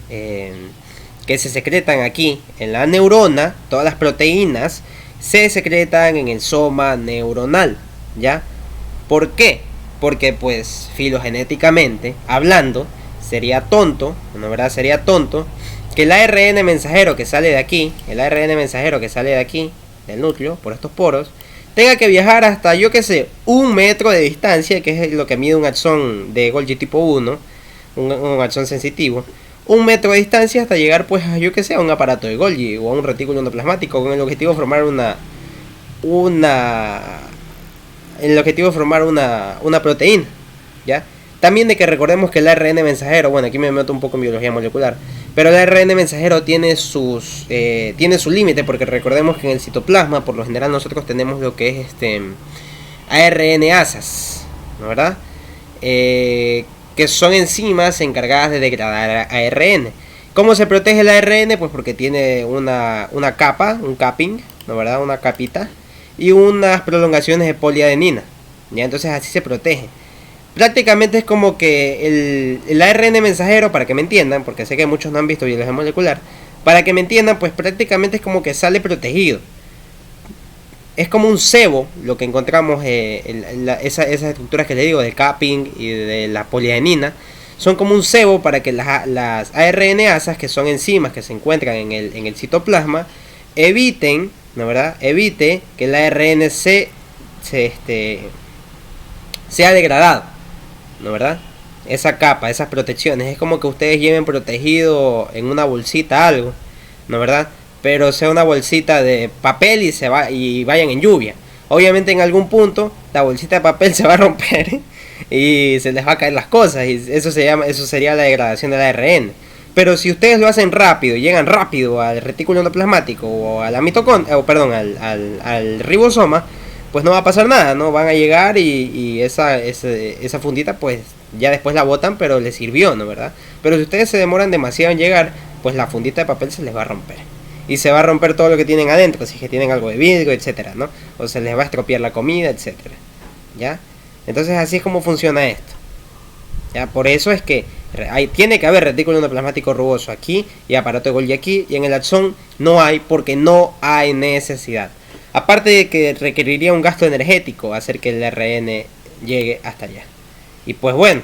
que se secretan aquí en la neurona, todas las proteínas, se secretan en el soma neuronal, ¿ya? ¿Por qué? Porque pues filogenéticamente hablando, sería tonto, ¿no, verdad? Sería tonto que el ARN mensajero que sale de aquí, del núcleo, por estos poros, tenga que viajar hasta, yo que sé, 1 metro de distancia, que es lo que mide un axón de Golgi tipo 1, un axón sensitivo, 1 metro de distancia hasta llegar, pues, a, yo que sé, a un aparato de Golgi o a un retículo endoplasmático, con el objetivo de formar una proteína, ¿ya? También de que recordemos que el ARN mensajero, bueno, aquí me meto un poco en biología molecular, pero el ARN mensajero tiene su límite, porque recordemos que en el citoplasma, por lo general, nosotros tenemos lo que es ARN asas, ¿no, verdad? Que son enzimas encargadas de degradar ARN. ¿Cómo se protege el ARN? Pues porque tiene una capa, un capping, ¿no, verdad? Una capita y unas prolongaciones de poliadenina, ¿ya? Entonces así se protege. Prácticamente es como que el ARN mensajero, para que me entiendan, porque sé que muchos no han visto biología molecular, para que me entiendan, pues prácticamente es como que sale protegido. Es como un cebo lo que encontramos, esas estructuras que les digo, del capping y de la poliadenina, son como un cebo para que las ARNasas, que son enzimas que se encuentran en el citoplasma, eviten, ¿no, verdad? Evite que el ARN sea degradado, ¿no, verdad? Esa capa, esas protecciones, es como que ustedes lleven protegido en una bolsita algo, ¿no, verdad? Pero sea una bolsita de papel y vayan en lluvia. Obviamente en algún punto la bolsita de papel se va a romper y se les va a caer las cosas, y eso sería la degradación del ARN. Pero si ustedes lo hacen rápido, llegan rápido al retículo endoplasmático o a la al ribosoma, pues no va a pasar nada, ¿no? Van a llegar y esa fundita pues ya después la botan, pero les sirvió, ¿no, verdad? Pero si ustedes se demoran demasiado en llegar, pues la fundita de papel se les va a romper. Y se va a romper todo lo que tienen adentro, si es que tienen algo de vidrio, etcétera, ¿no? O se les va a estropear la comida, etcétera, ¿ya? Entonces así es como funciona esto. Ya, por eso es que tiene que haber retículo endoplasmático rugoso aquí y aparato de Golgi aquí, y en el axón no hay porque no hay necesidad. Aparte de que requeriría un gasto energético hacer que el RN llegue hasta allá. Y pues bueno,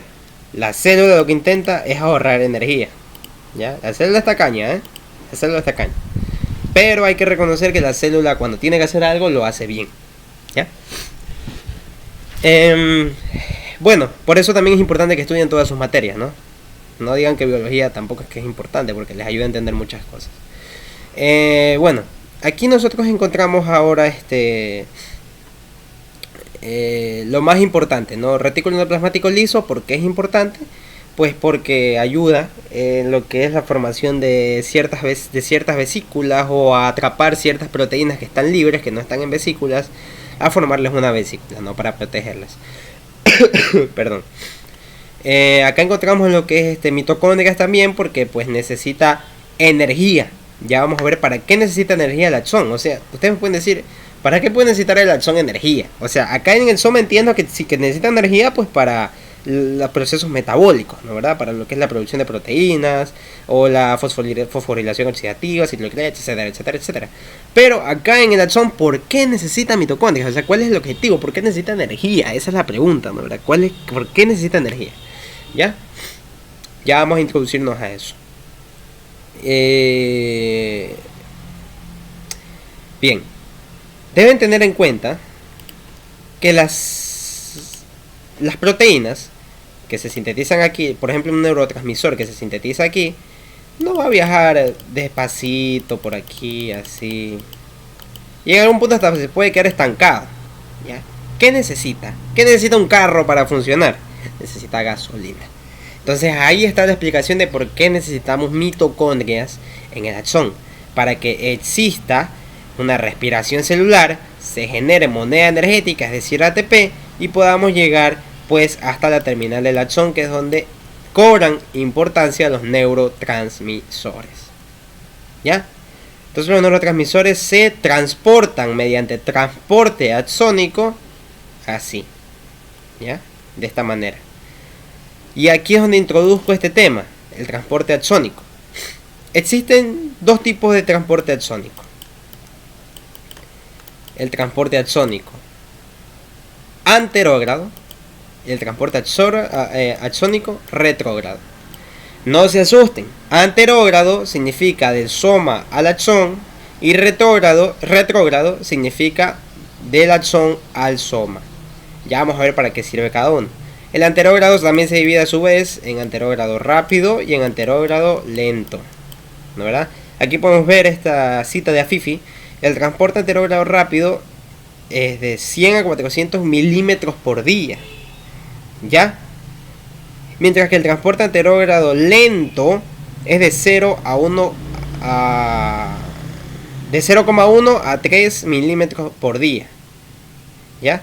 la célula lo que intenta es ahorrar energía. ¿Ya? La célula está caña, La célula está caña. Pero hay que reconocer que la célula cuando tiene que hacer algo lo hace bien. ¿Ya? Bueno, por eso también es importante que estudien todas sus materias, ¿no? No digan que biología tampoco es que es importante, porque les ayuda a entender muchas cosas. Bueno, aquí nosotros encontramos ahora lo más importante, ¿no? Retículo endoplasmático liso. ¿Por qué es importante? Pues porque ayuda en lo que es la formación de ciertas vesículas, o a atrapar ciertas proteínas que están libres, que no están en vesículas, a formarles una vesícula, ¿no? Para protegerlas. Perdón. Acá encontramos lo que es mitocondrias también, porque pues necesita energía. Ya vamos a ver para qué necesita energía el axón. O sea, ustedes me pueden decir, ¿para qué puede necesitar el axón energía? O sea, acá en el soma entiendo que sí que necesita energía pues para los procesos metabólicos, ¿no? ¿Verdad? Para lo que es la producción de proteínas, o la fosforilación oxidativa, cicloclets, etcétera, etcétera, etcétera. Pero acá en el axón, ¿por qué necesita mitocondrias? O sea, ¿cuál es el objetivo? ¿Por qué necesita energía? Esa es la pregunta, ¿no? ¿Verdad? ¿Por qué necesita energía? ¿Ya? Ya vamos a introducirnos a eso. Bien. Deben tener en cuenta que las proteínas que se sintetizan aquí, por ejemplo un neurotransmisor que se sintetiza aquí, no va a viajar despacito por aquí, así. Y en algún punto hasta se puede quedar estancado. ¿Ya? ¿Qué necesita? ¿Qué necesita un carro para funcionar? Necesita gasolina. Entonces ahí está la explicación de por qué necesitamos mitocondrias en el axón. Para que exista una respiración celular, se genere moneda energética, es decir ATP, y podamos llegar pues hasta la terminal del axón, que es donde cobran importancia los neurotransmisores. ¿Ya? Entonces los neurotransmisores se transportan mediante transporte axónico, así. ¿Ya? De esta manera. Y aquí es donde introduzco este tema, el transporte axónico. Existen dos tipos de transporte axónico. El transporte axónico anterógrado y el transporte axónico retrógrado. No se asusten, anterógrado significa del soma al axón y retrógrado significa del axón al soma. Ya vamos a ver para qué sirve cada uno. El anterógrado también se divide a su vez en anterógrado rápido y en anterógrado lento, ¿no, verdad? Aquí podemos ver esta cita de Afifi. El transporte anterógrado rápido es de 100 a 400 milímetros por día, ¿ya? Mientras que el transporte anterógrado lento es de 0,1 a 3 milímetros por día, ¿ya?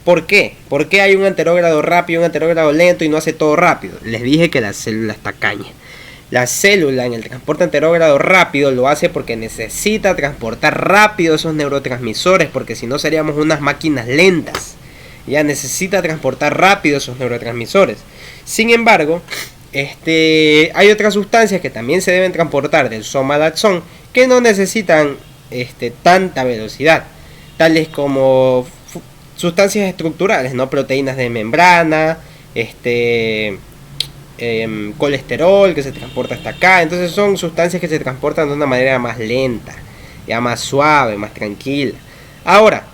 ¿Por qué? ¿Por qué hay un anterógrado rápido y un anterógrado lento y no hace todo rápido? Les dije que la célula está caña. La célula en el transporte anterógrado rápido lo hace porque necesita transportar rápido esos neurotransmisores, porque si no seríamos unas máquinas lentas. Ya necesita transportar rápido esos neurotransmisores. Sin embargo, hay otras sustancias que también se deben transportar del soma al axón que no necesitan tanta velocidad, tales como sustancias estructurales, ¿no? Proteínas de membrana, colesterol que se transporta hasta acá. Entonces son sustancias que se transportan de una manera más lenta, ya más suave, más tranquila. Ahora,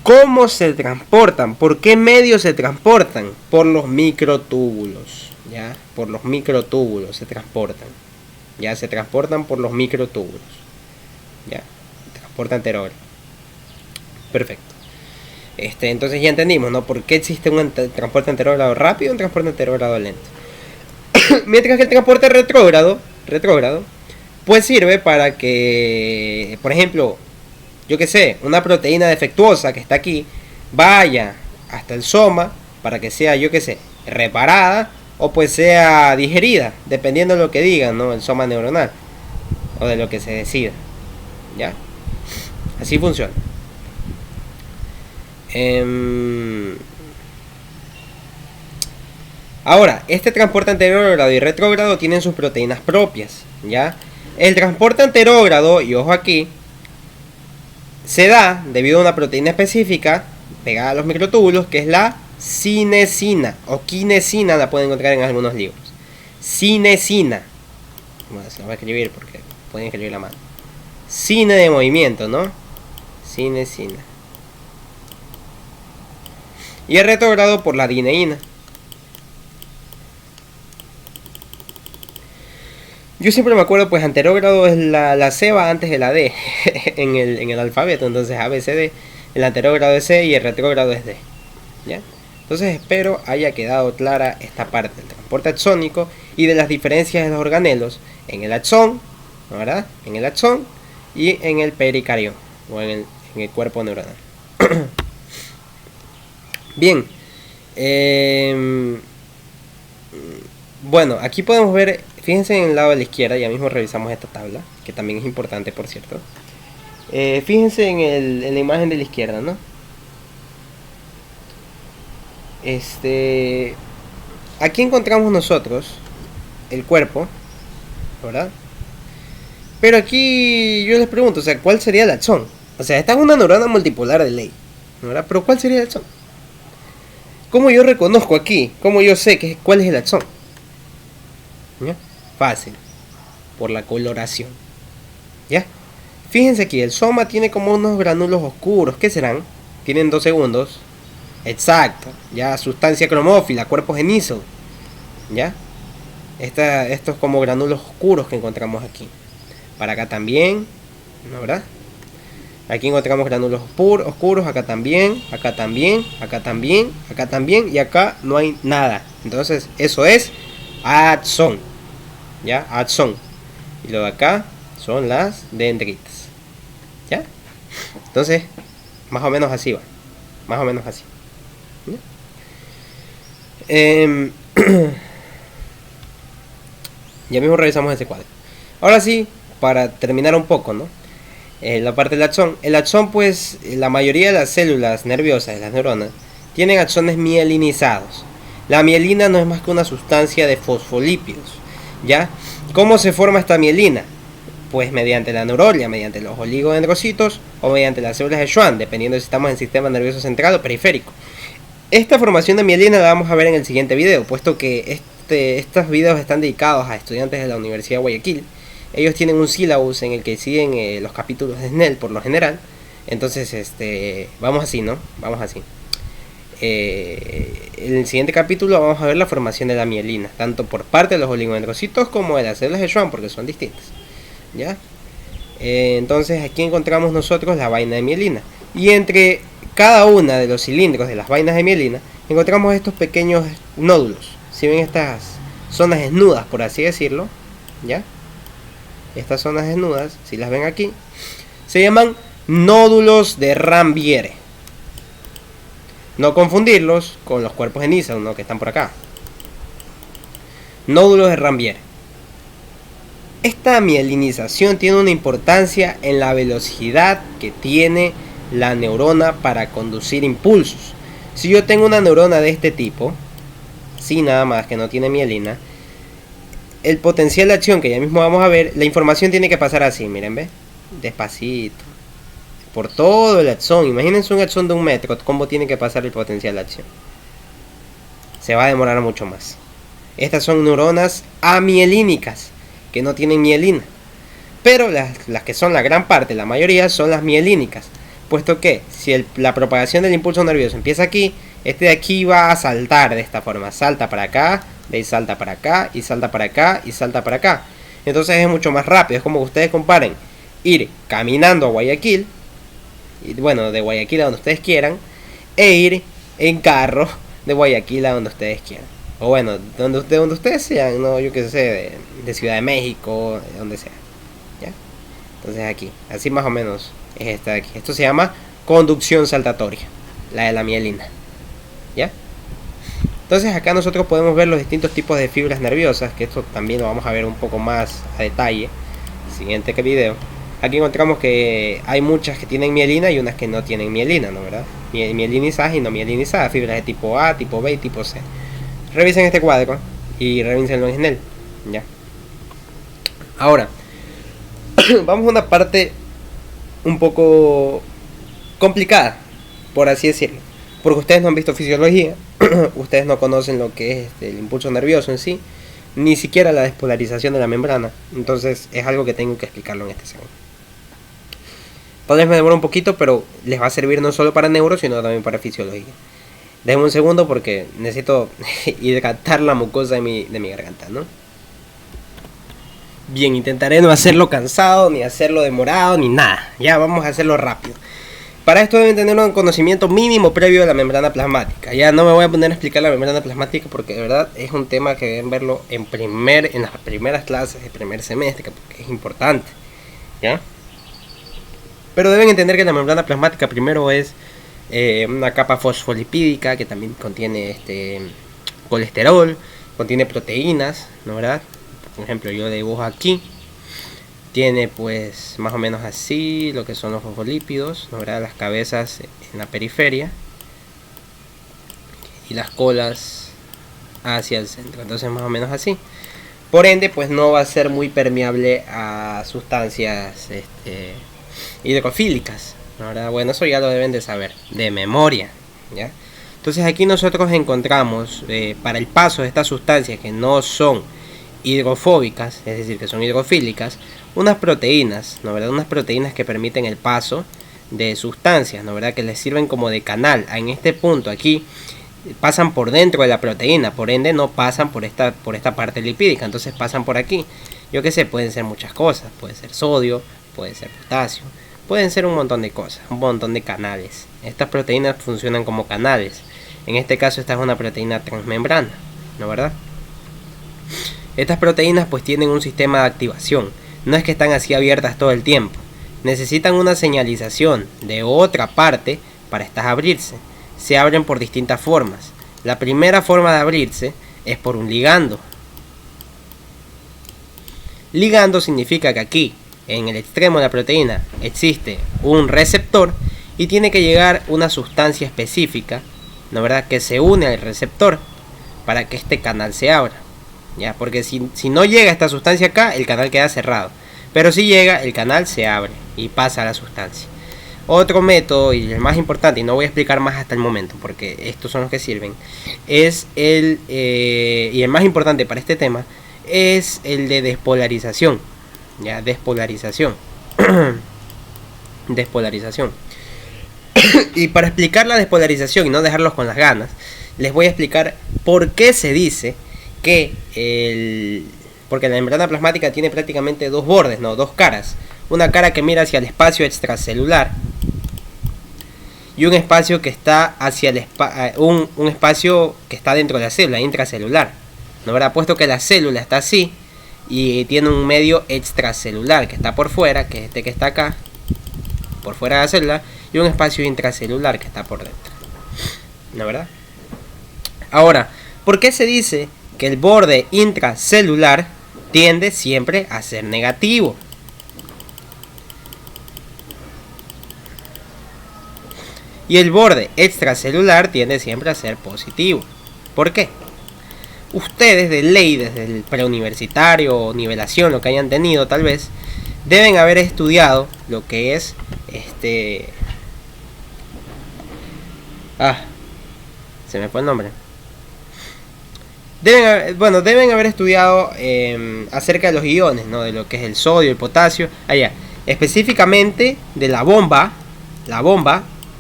¿cómo se transportan? ¿Por qué medios se transportan? Por los microtúbulos, ¿ya? Por los microtúbulos se transportan. Ya se transportan por los microtúbulos. Ya, transporte anterógrado. Perfecto. Entonces ya entendimos, ¿no? ¿Por qué existe un transporte anterógrado rápido y un transporte anterógrado lento? Mientras que el transporte retrógrado, pues sirve para que, por ejemplo, yo que sé, una proteína defectuosa que está aquí, vaya hasta el soma para que sea, yo que sé, reparada o pues sea digerida, dependiendo de lo que digan, ¿no? El soma neuronal o de lo que se decida. ¿Ya? Así funciona. Ahora, este transporte anterógrado y retrógrado tienen sus proteínas propias, ¿ya? El transporte anterógrado, y ojo aquí, se da debido a una proteína específica pegada a los microtúbulos, que es la cinesina o quinesina, la pueden encontrar en algunos libros. Cinesina. Bueno, se lo voy a escribir porque pueden escribir la mano. Cine de movimiento, ¿no? Cinesina. Y el retrógrado por la dineína. Yo siempre me acuerdo, pues anterógrado es la C va antes de la D en el alfabeto. Entonces A, B, C, D. El anterógrado es C y el retrógrado es D, ¿ya? Entonces espero haya quedado clara esta parte del transporte axónico y de las diferencias de los organelos en el axón, ¿verdad? En el axón y en el pericarión o en el cuerpo neuronal. Bien. Bueno, aquí podemos ver, fíjense en el lado de la izquierda, ya mismo revisamos esta tabla, que también es importante, por cierto. Fíjense en la imagen de la izquierda, ¿no? Aquí encontramos nosotros el cuerpo, ¿verdad? Pero aquí yo les pregunto, o sea, ¿cuál sería el axón? O sea, esta es una neurona multipolar de ley, ¿verdad? Pero ¿cuál sería el axón? ¿Cómo yo reconozco aquí? ¿Cómo yo sé cuál es el axón? ¿Ya? Fácil, por la coloración, ¿ya? Fíjense aquí, el soma tiene como unos granulos oscuros. ¿Qué serán? Tienen 2 segundos. Exacto, ya, sustancia cromófila, cuerpo genísol, ¿ya? Estos como granulos oscuros que encontramos aquí. Para acá también, ¿no, verdad? Aquí encontramos granulos oscuros, acá también, acá también, acá también, acá también, y acá no hay nada. Entonces, eso es axón, ¿ya? Axón. Y lo de acá son las dendritas, ¿ya? Entonces, más o menos así va. Más o menos así. Ya mismo revisamos ese cuadro. Ahora sí, para terminar un poco, ¿no? La parte del axón. El axón, pues, la mayoría de las células nerviosas de las neuronas tienen axones mielinizados. La mielina no es más que una sustancia de fosfolípidos, ¿ya? ¿Cómo se forma esta mielina? Pues mediante la neurolia, mediante los oligodendrocitos o mediante las células de Schwann, dependiendo de si estamos en el sistema nervioso central o periférico. Esta formación de mielina la vamos a ver en el siguiente video, puesto que estos videos están dedicados a estudiantes de la Universidad de Guayaquil. Ellos tienen un sílabus en el que siguen los capítulos de Snell por lo general. Entonces, vamos así, ¿no? Vamos así. En el siguiente capítulo vamos a ver la formación de la mielina, tanto por parte de los oligodendrocitos como de las células de Schwann, porque son distintas, ¿ya? Entonces aquí encontramos nosotros la vaina de mielina. Y entre cada una de los cilindros de las vainas de mielina encontramos estos pequeños nódulos. Si ven estas zonas desnudas, por así decirlo, ¿ya? Estas zonas desnudas, si las ven aquí, se llaman nódulos de Ranvier. No confundirlos con los cuerpos de Nissan, ¿no? Que están por acá. Nódulos de Ranvier. Esta mielinización tiene una importancia en la velocidad que tiene la neurona para conducir impulsos. Si yo tengo una neurona de este tipo, así nada más, que no tiene mielina, el potencial de acción que ya mismo vamos a ver, la información tiene que pasar así, miren, ¿ves? Despacito, por todo el axón. Imagínense un axón de 1 metro, ¿cómo tiene que pasar el potencial de acción? Se va a demorar mucho más. Estas son neuronas amielínicas, que no tienen mielina. Pero las que son la gran parte, la mayoría, son las mielínicas. Puesto que si la propagación del impulso nervioso empieza aquí, este de aquí va a saltar de esta forma. Salta para acá, de ahí salta para acá, y salta para acá, y salta para acá. Entonces es mucho más rápido. Es como que ustedes comparen ir caminando a Guayaquil, y bueno, de Guayaquil a donde ustedes quieran, e ir en carro de Guayaquil a donde ustedes quieran. O bueno, de donde ustedes sean, no, yo qué sé, de Ciudad de México, de donde sea, ¿ya? Entonces aquí, así más o menos es esta de aquí. Esto se llama conducción saltatoria, la de la mielina, ¿ya? Entonces acá nosotros podemos ver los distintos tipos de fibras nerviosas, que esto también lo vamos a ver un poco más a detalle en el siguiente video. Aquí encontramos que hay muchas que tienen mielina y unas que no tienen mielina, ¿no, verdad? Mielinizadas y no mielinizadas, fibras de tipo A, tipo B y tipo C. Revisen este cuadro y revísenlo en él. Ya. Ahora, vamos a una parte un poco complicada, por así decirlo. Porque ustedes no han visto fisiología, ustedes no conocen lo que es el impulso nervioso en sí, ni siquiera la despolarización de la membrana. Entonces es algo que tengo que explicarlo en este segundo. Tal vez me demoro un poquito, pero les va a servir no solo para neuro, sino también para fisiología. Déjenme un segundo porque necesito hidratar la mucosa de mi garganta, ¿no? Bien, intentaré no hacerlo cansado, ni hacerlo demorado, ni nada. Ya, vamos a hacerlo rápido. Para esto deben tener un conocimiento mínimo previo de la membrana plasmática. Ya no me voy a poner a explicar la membrana plasmática porque de verdad es un tema que deben verlo en las primeras clases del primer semestre, porque es importante. ¿Ya? Pero deben entender que la membrana plasmática primero es una capa fosfolipídica que también contiene colesterol, contiene proteínas, ¿no, verdad? Por ejemplo, yo dibujo aquí. Tiene pues más o menos así lo que son los fosfolípidos, ¿no, verdad? Las cabezas en la periferia y las colas hacia el centro. Entonces más o menos así. Por ende pues no va a ser muy permeable a sustancias hidrofílicas, ¿no, verdad? Bueno, eso ya lo deben de saber de memoria, ¿ya? Entonces aquí nosotros encontramos para el paso de estas sustancias que no son hidrofóbicas, es decir, que son hidrofílicas, unas proteínas, ¿no, verdad? Unas proteínas que permiten el paso de sustancias, ¿no, verdad? Que les sirven como de canal. En este punto aquí pasan por dentro de la proteína, por ende no pasan por esta parte lipídica, entonces pasan por aquí. Yo qué sé, pueden ser muchas cosas, puede ser sodio, puede ser potasio, pueden ser un montón de cosas, un montón de canales. Estas proteínas funcionan como canales. En este caso esta es una proteína transmembrana, ¿no, verdad? Estas proteínas pues tienen un sistema de activación. No es que están así abiertas todo el tiempo. Necesitan una señalización de otra parte para estas abrirse. Se abren por distintas formas. La primera forma de abrirse es por un ligando. Ligando significa que aquí, en el extremo de la proteína, existe un receptor y tiene que llegar una sustancia específica, ¿no, verdad?, que se une al receptor para que este canal se abra. ¿Ya? Porque si no llega esta sustancia acá, el canal queda cerrado. Pero si llega, el canal se abre y pasa a la sustancia. Otro método, y el más importante, y no voy a explicar más hasta el momento, porque estos son los que sirven, es y el más importante para este tema, es el de despolarización. ¿Ya? Despolarización. Despolarización. Y para explicar la despolarización y no dejarlos con las ganas, les voy a explicar por qué se dice que porque la membrana plasmática tiene prácticamente dos bordes, no, dos caras. Una cara que mira hacia el espacio extracelular y un espacio que está hacia un espacio que está dentro de la célula, intracelular. ¿No, verdad? Puesto que la célula está así y tiene un medio extracelular que está por fuera, que es este que está acá, por fuera de la célula, y un espacio intracelular que está por dentro. ¿No, verdad? Ahora, ¿por qué se dice que el borde intracelular tiende siempre a ser negativo? Y el borde extracelular tiende siempre a ser positivo. ¿Por qué? Ustedes de ley, desde el preuniversitario o nivelación, lo que hayan tenido tal vez, deben haber estudiado lo que es se me fue el nombre. Deben haber estudiado acerca de los iones, ¿no? De lo que es el sodio, el potasio, específicamente de la bomba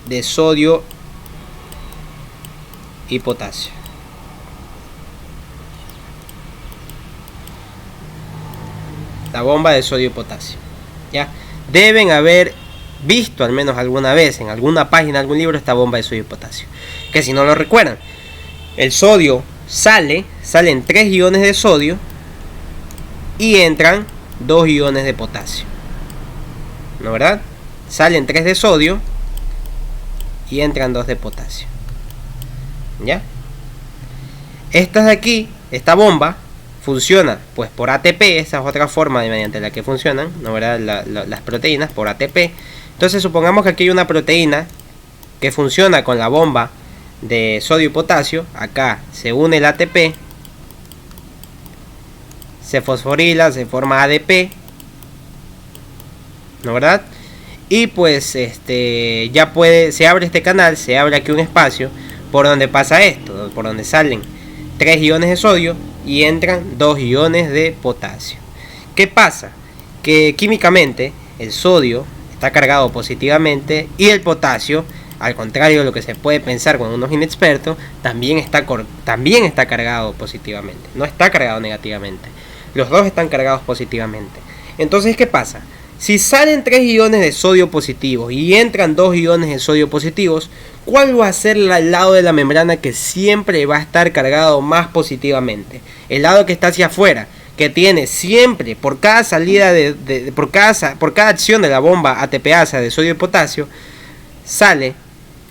de sodio y potasio. La bomba de sodio y potasio. ¿Ya? Deben haber visto al menos alguna vez en alguna página, algún libro, esta bomba de sodio y potasio. Que si no lo recuerdan, el sodio salen 3 iones de sodio y entran 2 iones de potasio. ¿No, verdad? Salen 3 de sodio y entran 2 de potasio. ¿Ya? Estas de aquí, esta bomba funciona pues por ATP, esa es otra forma mediante la que funcionan, ¿no, verdad? Las proteínas por ATP. Entonces supongamos que aquí hay una proteína que funciona con la bomba de sodio y potasio, acá se une el ATP, se fosforila, se forma ADP, ¿no verdad? Y pues se abre este canal, se abre aquí un espacio por donde pasa esto, por donde salen 3 iones de sodio y entran 2 iones de potasio. ¿Qué pasa? Que químicamente el sodio está cargado positivamente y el potasio, al contrario de lo que se puede pensar con unos inexpertos, también está cargado positivamente, no está cargado negativamente. Los dos están cargados positivamente. Entonces, ¿qué pasa? Si salen 3 iones de sodio positivos y entran 2 iones de sodio positivos, ¿cuál va a ser el lado de la membrana que siempre va a estar cargado más positivamente? El lado que está hacia afuera, que tiene siempre, por cada salida por cada acción de la bomba ATPasa de sodio y potasio, sale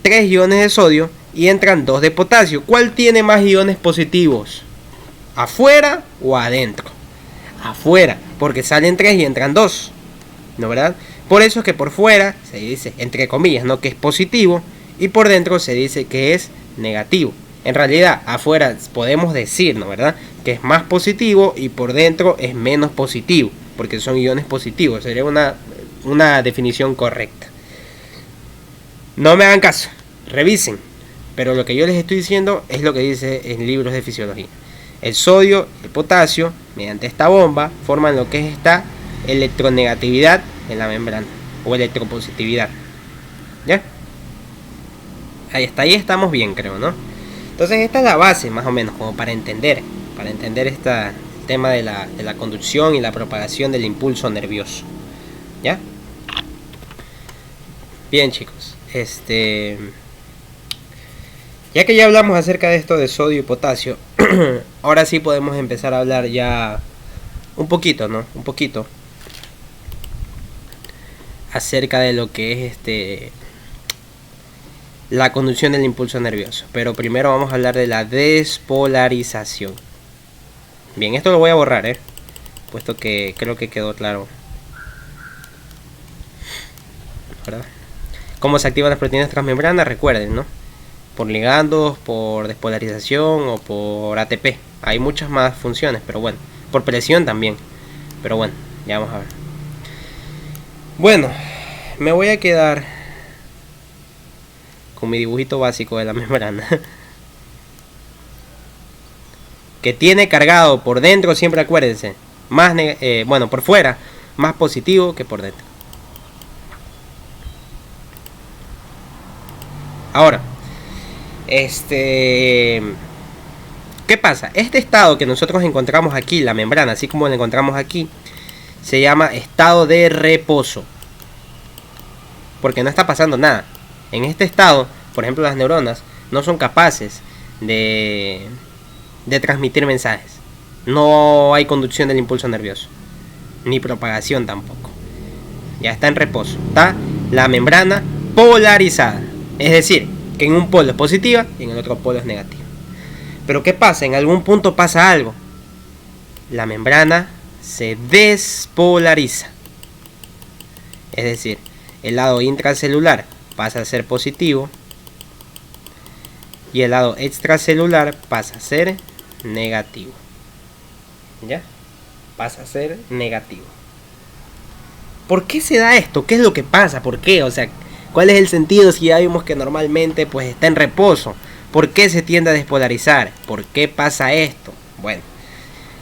3 iones de sodio y entran 2 de potasio. ¿Cuál tiene más iones positivos? ¿Afuera o adentro? Afuera, porque salen 3 y entran 2, ¿no verdad? Por eso es que por fuera se dice, entre comillas, ¿no?, que es positivo, y por dentro se dice que es negativo. En realidad, afuera podemos decir, ¿no verdad?, que es más positivo y por dentro es menos positivo, porque son iones positivos. Sería una definición correcta. No me hagan caso, revisen, pero lo que yo les estoy diciendo es lo que dice en libros de fisiología. El sodio y el potasio, mediante esta bomba, forman lo que es esta electronegatividad en la membrana, o electropositividad. ¿Ya? Ahí estamos bien, creo, ¿no? Entonces esta es la base, más o menos, como para entender el tema de la conducción y la propagación del impulso nervioso. ¿Ya? Bien, chicos, ya que ya hablamos acerca de esto de sodio y potasio, ahora sí podemos empezar a hablar ya un poquito, ¿no? Un poquito acerca de lo que es la conducción del impulso nervioso. Pero primero vamos a hablar de la despolarización. Bien, esto lo voy a borrar, puesto que creo que quedó claro, ¿verdad? Cómo se activan las proteínas transmembranas, recuerden, ¿no? Por ligandos, por despolarización o por ATP. Hay muchas más funciones, pero bueno, por presión también. Pero bueno, ya vamos a ver. Bueno, me voy a quedar con mi dibujito básico de la membrana, que tiene cargado por dentro, siempre acuérdense, más por fuera, más positivo que por dentro. Ahora, ¿qué pasa? Este estado que nosotros encontramos aquí, la membrana, así como la encontramos aquí, se llama estado de reposo, porque no está pasando nada. En este estado, por ejemplo, las neuronas no son capaces de transmitir mensajes. No hay conducción del impulso nervioso, ni propagación tampoco. Ya está en reposo. Está la membrana polarizada. Es decir, que en un polo es positiva y en el otro polo es negativa. Pero ¿qué pasa? En algún punto pasa algo. La membrana se despolariza. Es decir, el lado intracelular pasa a ser positivo y el lado extracelular pasa a ser negativo. ¿Ya? Pasa a ser negativo. ¿Por qué se da esto? ¿Qué es lo que pasa? ¿Por qué? O sea, ¿cuál es el sentido si ya vimos que normalmente pues está en reposo? ¿Por qué se tiende a despolarizar? ¿Por qué pasa esto? Bueno,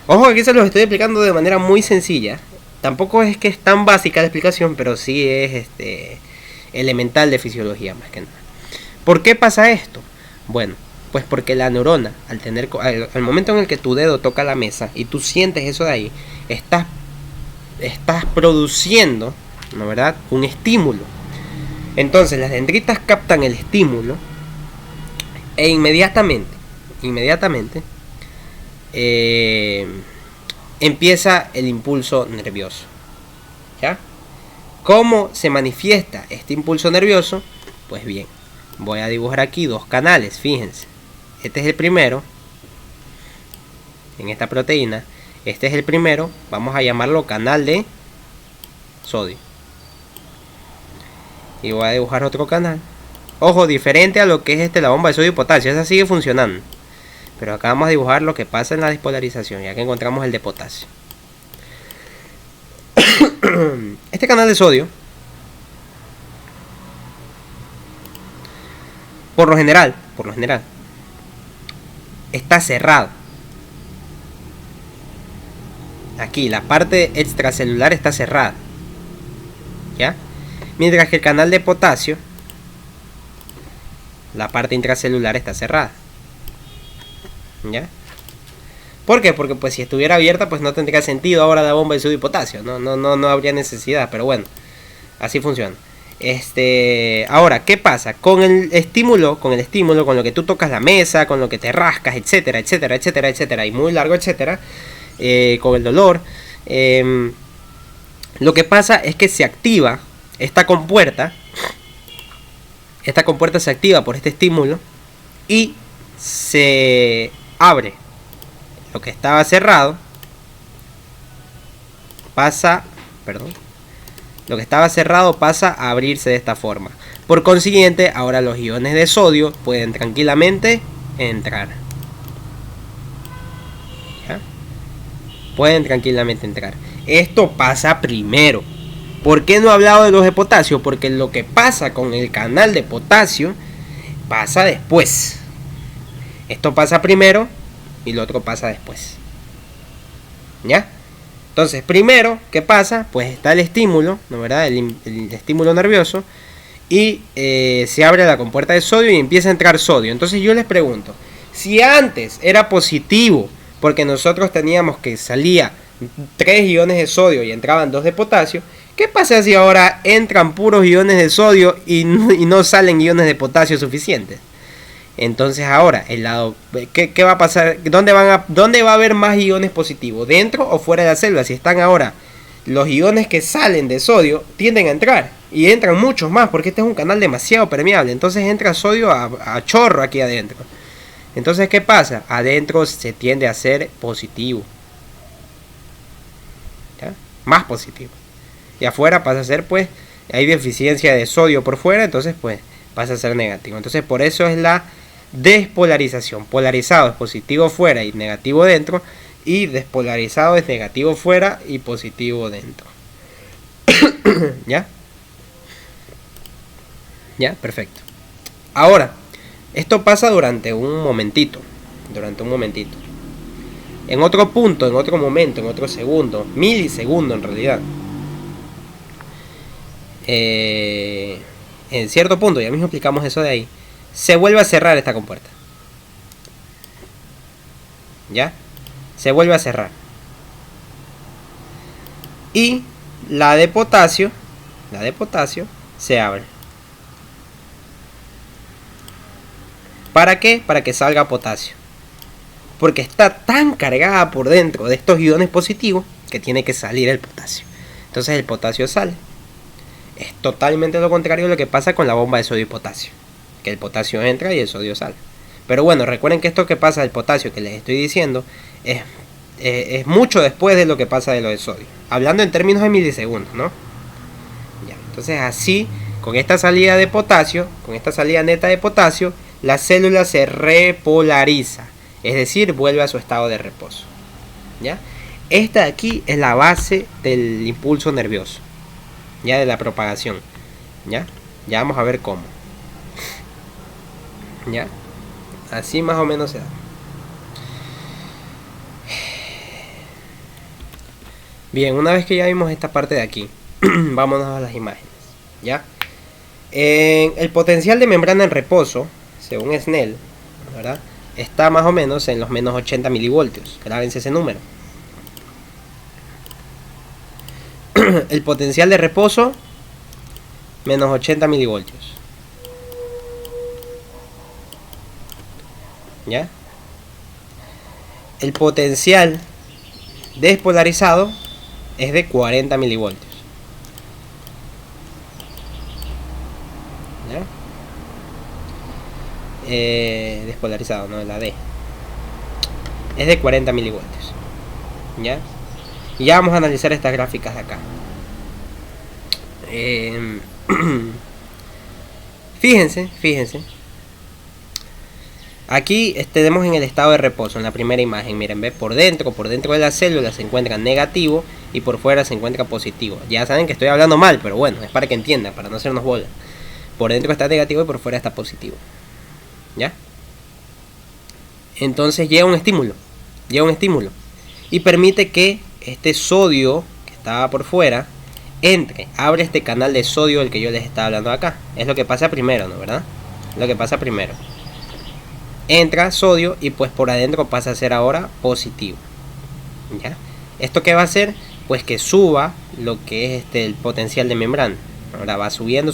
ojo, aquí se los estoy explicando de manera muy sencilla. Tampoco es que es tan básica la explicación, pero sí es elemental de fisiología más que nada. ¿Por qué pasa esto? Bueno, pues porque la neurona, al momento en el que tu dedo toca la mesa y tú sientes eso de ahí, estás produciendo, ¿no verdad?, un estímulo. Entonces las dendritas captan el estímulo e inmediatamente empieza el impulso nervioso. ¿Ya? ¿Cómo se manifiesta este impulso nervioso? Pues bien, voy a dibujar aquí 2 canales, fíjense. Este es el primero, en esta proteína. Este es el primero, vamos a llamarlo canal de sodio. Y voy a dibujar otro canal Ojo, diferente a lo que es la bomba de sodio y potasio. Esa sigue funcionando. Pero acá vamos a dibujar lo que pasa en la despolarización, ya que encontramos el de potasio. Este canal de sodio, por lo general, está cerrado. Aquí, la parte extracelular está cerrada, ¿ya? Mientras que el canal de potasio, la parte intracelular está cerrada, ¿ya? ¿Por qué? Porque pues si estuviera abierta, pues no tendría sentido ahora la bomba de sodio y potasio. No habría necesidad, pero bueno, así funciona. Ahora, ¿qué pasa? Con el estímulo, con lo que tú tocas la mesa, con lo que te rascas, etcétera, etcétera, etcétera, etcétera, y muy largo, etcétera, con el dolor, lo que pasa es que se activa esta compuerta. Esta compuerta se activa por este estímulo y se abre. Lo que estaba cerrado pasa a abrirse de esta forma. Por consiguiente, ahora los iones de sodio pueden tranquilamente entrar. ¿Ya? Pueden tranquilamente entrar. Esto pasa primero. ¿Por qué no he hablado de los de potasio? Porque lo que pasa con el canal de potasio pasa después. Esto pasa primero y lo otro pasa después. ¿Ya? Entonces, primero, ¿qué pasa? Pues está el estímulo, ¿no, verdad? El estímulo nervioso. Y se abre la compuerta de sodio y empieza a entrar sodio. Entonces yo les pregunto, si antes era positivo, porque nosotros teníamos que salía 3 iones de sodio y entraban 2 de potasio, ¿qué pasa si ahora entran puros iones de sodio y no salen iones de potasio suficientes? Entonces ahora, el lado, ¿qué va a pasar? ¿Dónde va a haber más iones positivos? ¿Dentro o fuera de la célula? Si están ahora, los iones que salen de sodio tienden a entrar. Y entran muchos más, porque este es un canal demasiado permeable. Entonces entra sodio a chorro aquí adentro. Entonces, ¿qué pasa? Adentro se tiende a ser positivo. ¿Ya? Más positivo. Y afuera pasa a ser, pues, hay deficiencia de sodio por fuera, entonces, pues, pasa a ser negativo. Entonces, por eso es la despolarización. Polarizado es positivo fuera y negativo dentro, y despolarizado es negativo fuera y positivo dentro. ¿Ya? ¿Ya? Perfecto. Ahora, esto pasa durante un momentito. En otro punto, en otro momento, en otro segundo, milisegundo en realidad. En cierto punto, ya mismo explicamos eso de ahí, se vuelve a cerrar esta compuerta. ¿Ya? Se vuelve a cerrar. Y la de potasio se abre. ¿Para qué? Para que salga potasio. Porque está tan cargada por dentro de estos iones positivos que tiene que salir el potasio. Entonces el potasio sale. Es totalmente lo contrario a lo que pasa con la bomba de sodio y potasio. Que el potasio entra y el sodio sale. Pero bueno, recuerden que esto que pasa del potasio que les estoy diciendo es mucho después de lo que pasa de lo de sodio. Hablando en términos de milisegundos, ¿no? Ya, entonces así, con esta salida de potasio, con esta salida neta de potasio, la célula se repolariza. Es decir, vuelve a su estado de reposo. ¿Ya? Esta de aquí es la base del impulso nervioso. Ya de la propagación. ¿Ya? Ya vamos a ver cómo. ¿Ya? Así más o menos se da. Bien, una vez que ya vimos esta parte de aquí, vámonos a las imágenes. ¿Ya? El potencial de membrana en reposo, según Snell, ¿verdad?, está más o menos en los menos 80 milivoltios. Grábense ese número. El potencial de reposo, menos 80 milivoltios. ¿Ya? El potencial despolarizado es de 40 milivoltios. ¿Ya? Despolarizado, no, la D es de 40 milivoltios. ¿Ya? Y ya vamos a analizar estas gráficas de acá. Fíjense. Aquí tenemos en el estado de reposo, en la primera imagen. Miren, ve, por dentro de la célula se encuentra negativo y por fuera se encuentra positivo. Ya saben que estoy hablando mal, pero bueno, es para que entiendan, para no hacernos bola. Por dentro está negativo y por fuera está positivo. ¿Ya? Entonces llega un estímulo. Y permite que este sodio que estaba por fuera abre este canal de sodio del que yo les estaba hablando acá. Es lo que pasa primero, ¿no? ¿Verdad? Lo que pasa primero. Entra sodio y pues por adentro pasa a ser ahora positivo. ¿Ya? ¿Esto qué va a hacer? Pues que suba lo que es el potencial de membrana. Ahora va subiendo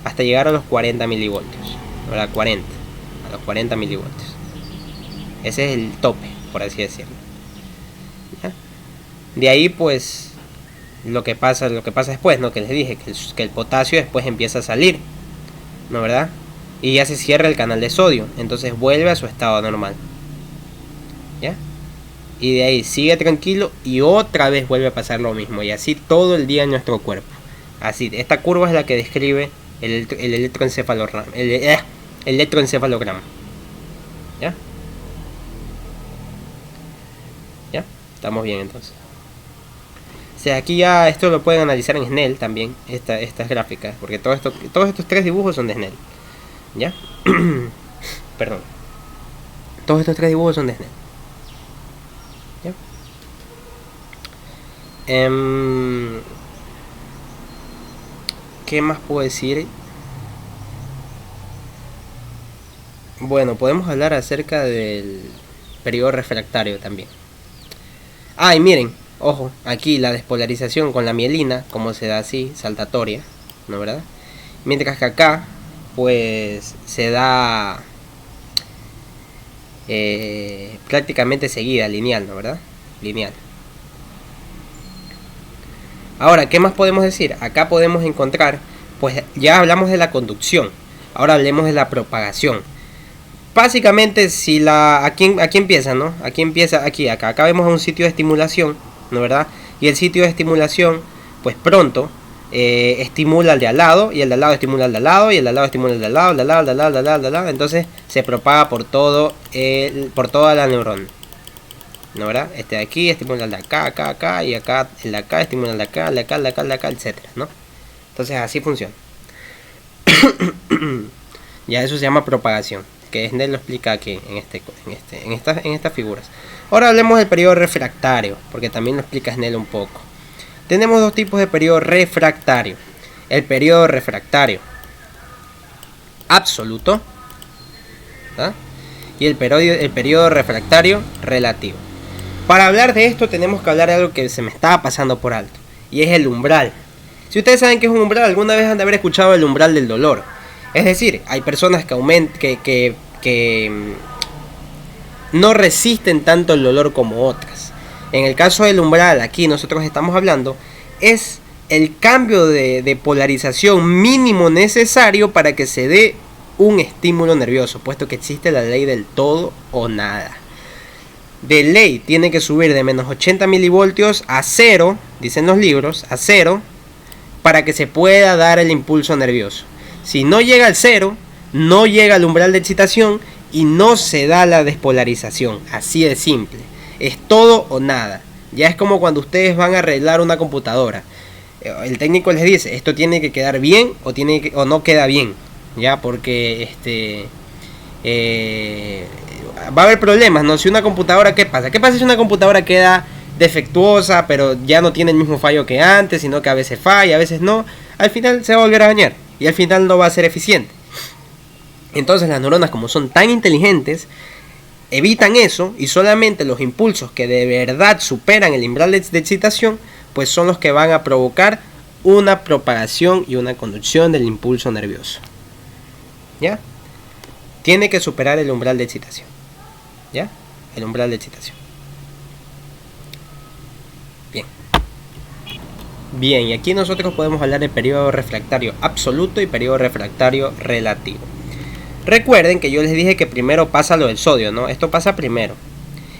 hasta llegar a los 40 milivoltios. Ahora a los 40 milivoltios. Ese es el tope, por así decirlo. ¿Ya? De ahí pues lo que pasa después, ¿no? Que les dije que el potasio después empieza a salir, ¿no? ¿Verdad? Y ya se cierra el canal de sodio, entonces vuelve a su estado normal. ¿Ya? Y de ahí sigue tranquilo y otra vez vuelve a pasar lo mismo, y así todo el día en nuestro cuerpo. Así, esta curva es la que describe el electroencefalograma. El electroencefalograma. ¿Ya? ¿Ya? Estamos bien entonces. O sea, aquí ya esto lo pueden analizar en Snell también, estas gráficas, porque todos estos tres dibujos son de Snell. ¿Ya? Perdón. Todos estos tres dibujos son de Snell. ¿Ya? ¿Qué más puedo decir? Bueno, podemos hablar acerca del periodo refractario también. Y miren, ojo, aquí la despolarización con la mielina, como se da así, saltatoria, ¿no? ¿Verdad? Mientras que acá, pues, se da prácticamente seguida, lineal, ¿no? ¿Verdad? Lineal. Ahora, ¿qué más podemos decir? Acá podemos encontrar, pues ya hablamos de la conducción, ahora hablemos de la propagación. Básicamente, si aquí empieza, ¿no? Acá vemos un sitio de estimulación, ¿no? ¿Verdad? Y el sitio de estimulación, pues pronto estimula al de al lado, y el de al lado estimula al de al lado, y el de al lado estimula al de al lado, al de al lado, entonces se propaga por toda la neurona, ¿no? ¿Verdad? Este de aquí estimula al de acá, y acá, el de acá estimula al de acá, etcétera, ¿no? Entonces así funciona. Ya eso se llama propagación, que Snell lo explica aquí en estas figuras. Ahora hablemos del periodo refractario, porque también lo explica Snell un poco. Tenemos dos tipos de periodo refractario. El periodo refractario absoluto, ¿ah? Y el periodo refractario relativo. Para hablar de esto tenemos que hablar de algo que se me estaba pasando por alto, y es el umbral. Si ustedes saben qué es un umbral, alguna vez han de haber escuchado el umbral del dolor. Es decir, hay personas que no resisten tanto el dolor como otras. En el caso del umbral, aquí nosotros estamos hablando, es el cambio de polarización mínimo necesario para que se dé un estímulo nervioso, puesto que existe la ley del todo o nada. De ley tiene que subir de menos 80 milivoltios a 0, dicen los libros, a 0, para que se pueda dar el impulso nervioso. Si no llega al 0, no llega al umbral de excitación y no se da la despolarización. Así de simple. Es todo o nada. Ya es como cuando ustedes van a arreglar una computadora. El técnico les dice, esto tiene que quedar bien o no queda bien. Ya, porque va a haber problemas, ¿no? Si una computadora, ¿qué pasa? ¿Qué pasa si una computadora queda defectuosa, pero ya no tiene el mismo fallo que antes, sino que a veces falla, a veces no? Al final se va a volver a dañar y al final no va a ser eficiente. Entonces las neuronas, como son tan inteligentes, evitan eso, y solamente los impulsos que de verdad superan el umbral de excitación, pues son los que van a provocar una propagación y una conducción del impulso nervioso. ¿Ya? Tiene que superar el umbral de excitación. ¿Ya? El umbral de excitación. Bien, y aquí nosotros podemos hablar de periodo refractario absoluto y periodo refractario relativo. Recuerden que yo les dije que primero pasa lo del sodio, ¿no? Esto pasa primero.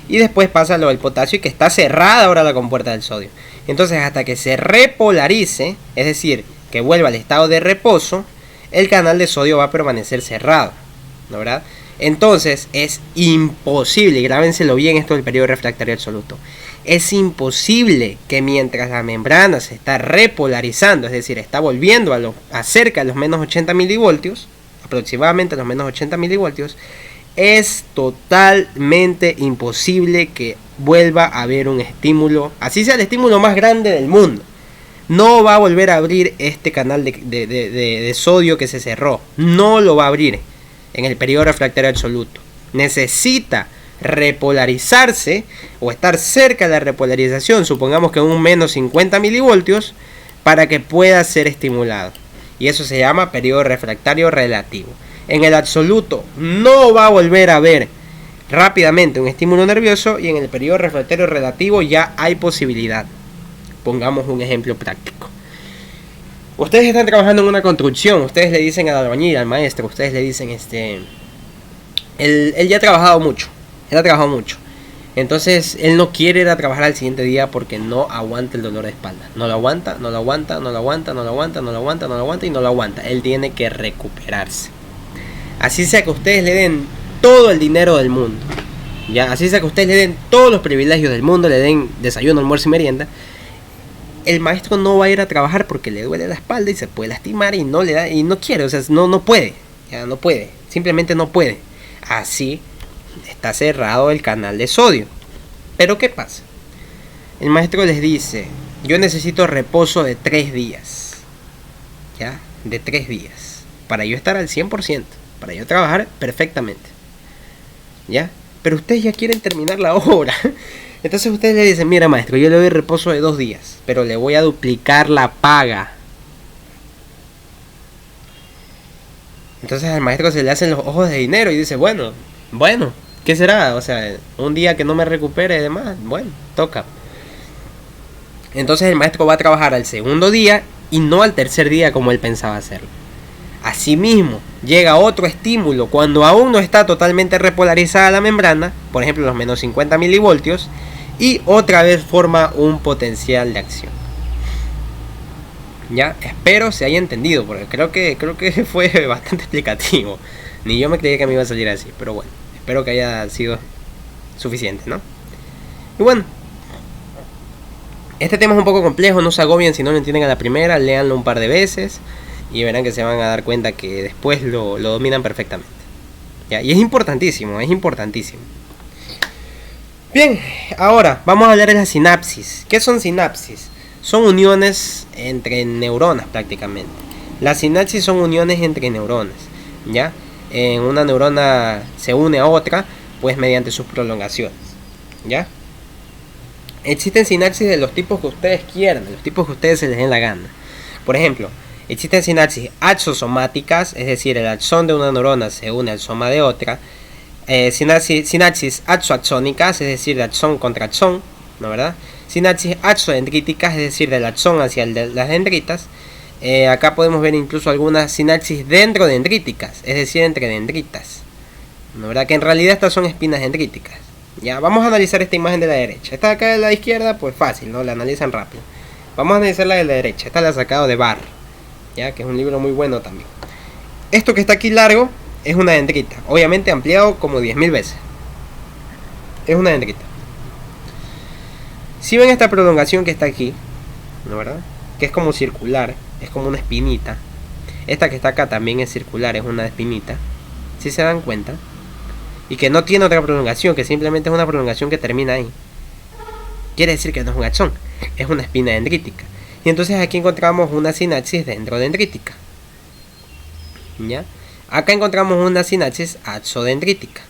Y después pasa lo del potasio, y que está cerrada ahora la compuerta del sodio. Entonces, hasta que se repolarice, es decir, que vuelva al estado de reposo, el canal de sodio va a permanecer cerrado, ¿no, verdad? Entonces es imposible, y grábenselo bien esto del periodo refractario absoluto, es imposible que mientras la membrana se está repolarizando, es decir, está volviendo a cerca de los menos 80 milivoltios, aproximadamente a los menos 80 milivoltios, es totalmente imposible que vuelva a haber un estímulo, así sea el estímulo más grande del mundo. No va a volver a abrir este canal de sodio que se cerró, no lo va a abrir en el periodo refractario absoluto. Necesita repolarizarse o estar cerca de la repolarización, supongamos que un menos 50 milivoltios, para que pueda ser estimulado. Y eso se llama periodo refractario relativo. En el absoluto no va a volver a haber rápidamente un estímulo nervioso, y en el periodo refractario relativo ya hay posibilidad. Pongamos un ejemplo práctico. Ustedes están trabajando en una construcción, ustedes le dicen al albañil, al maestro, ustedes le dicen, él ya ha trabajado mucho, entonces él no quiere ir a trabajar al siguiente día porque no aguanta el dolor de espalda, no lo aguanta, y no lo aguanta, él tiene que recuperarse. Así sea que ustedes le den todo el dinero del mundo, ya, así sea que ustedes le den todos los privilegios del mundo, le den desayuno, almuerzo y merienda, el maestro no va a ir a trabajar porque le duele la espalda y se puede lastimar y no le da, y no quiere, o sea, no puede, ya no puede, simplemente no puede. Así está cerrado el canal de sodio. Pero ¿qué pasa? El maestro les dice, yo necesito reposo de 3 días, ya, de 3 días, para yo estar al 100%, para yo trabajar perfectamente, ya, pero ustedes ya quieren terminar la obra. Entonces ustedes le dicen, mira maestro, yo le doy reposo de 2 días, pero le voy a duplicar la paga. Entonces al maestro se le hacen los ojos de dinero y dice, bueno, ¿qué será? O sea, un día que no me recupere y demás, bueno, toca. Entonces el maestro va a trabajar al segundo día y no al tercer día como él pensaba hacerlo. Asimismo, llega otro estímulo cuando aún no está totalmente repolarizada la membrana, por ejemplo los menos 50 milivoltios, y otra vez forma un potencial de acción. Ya, espero se haya entendido, porque creo que fue bastante explicativo. Ni yo me creía que me iba a salir así, pero bueno, espero que haya sido suficiente, ¿no? Y bueno, este tema es un poco complejo, no se agobien si no lo entienden a la primera, léanlo un par de veces y verán que se van a dar cuenta que después lo dominan perfectamente. ¿Ya? Y es importantísimo. Bien, ahora vamos a hablar de la sinapsis. ¿Qué son sinapsis? Son uniones entre neuronas prácticamente. Las sinapsis son uniones entre neuronas, ¿ya? Una neurona se une a otra, pues mediante sus prolongaciones, ¿ya? Existen sinapsis de los tipos que ustedes quieran, de los tipos que ustedes se les den la gana. Por ejemplo, existen sinapsis axosomáticas, es decir, el axón de una neurona se une al soma de otra. Sinapsis axoaxónicas, es decir, de axón contra axón, ¿no, verdad? Sinapsis axodendríticas, es decir, del axón hacia las dendritas. Acá podemos ver incluso algunas sinapsis dendrodendríticas, es decir, entre dendritas, ¿no, verdad? Que en realidad estas son espinas dendríticas. Ya, vamos a analizar esta imagen de la derecha. Esta de acá de la izquierda, pues fácil, ¿no? La analizan rápido. Vamos a analizar la de la derecha. Esta la he sacado de Barr, ya, que es un libro muy bueno también. Esto que está aquí largo es una dendrita, obviamente ampliado como 10.000 veces. Es una dendrita. Si ven esta prolongación que está aquí, ¿no, verdad? Que es como circular, es como una espinita. Esta que está acá también es circular, es una espinita. Si se dan cuenta. Y que no tiene otra prolongación, que simplemente es una prolongación que termina ahí. Quiere decir que no es un axón, es una espina dendrítica. Y entonces aquí encontramos una sinapsis dendrodendrítica, ¿ya? Acá encontramos una sinapsis axodendrítica.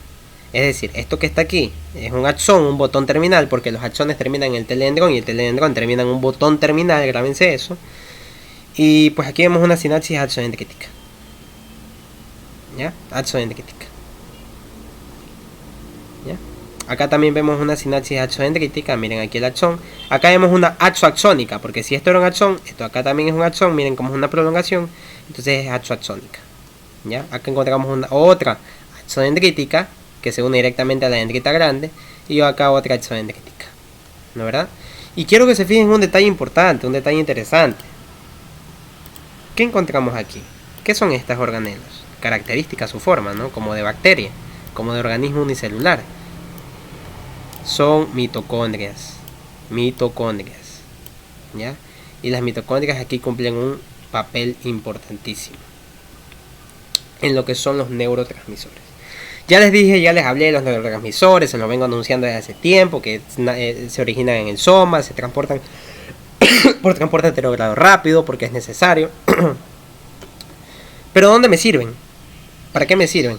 Es decir, esto que está aquí es un axón, un botón terminal, porque los axones terminan en el teledendrón y el teledendrón termina en un botón terminal, grábense eso. Y pues aquí vemos una sinapsis axodendrítica, ¿ya? Axodendrítica. ¿Ya? Acá también vemos una sinapsis axodendrítica, miren aquí el axón. Acá vemos una axoaxónica, porque si esto era un axón, esto acá también es un axón, miren cómo es una prolongación, entonces es axoaxónica. ¿Ya? Acá encontramos otra axodendrítica que se une directamente a la dendrita grande, y acá otra axodendrítica, ¿no, verdad? Y quiero que se fijen en un detalle importante, un detalle interesante. ¿Qué encontramos aquí? ¿Qué son estas organelos? Características, su forma, ¿no? Como de bacteria, como de organismo unicelular. Son mitocondrias. Mitocondrias. ¿Ya? Y las mitocondrias aquí cumplen un papel importantísimo en lo que son los neurotransmisores. Ya les dije, ya les hablé de los neurotransmisores, se los vengo anunciando desde hace tiempo, que se originan en el soma, se transportan por transporte anterogrado rápido, porque es necesario. Pero ¿dónde me sirven? ¿Para qué me sirven?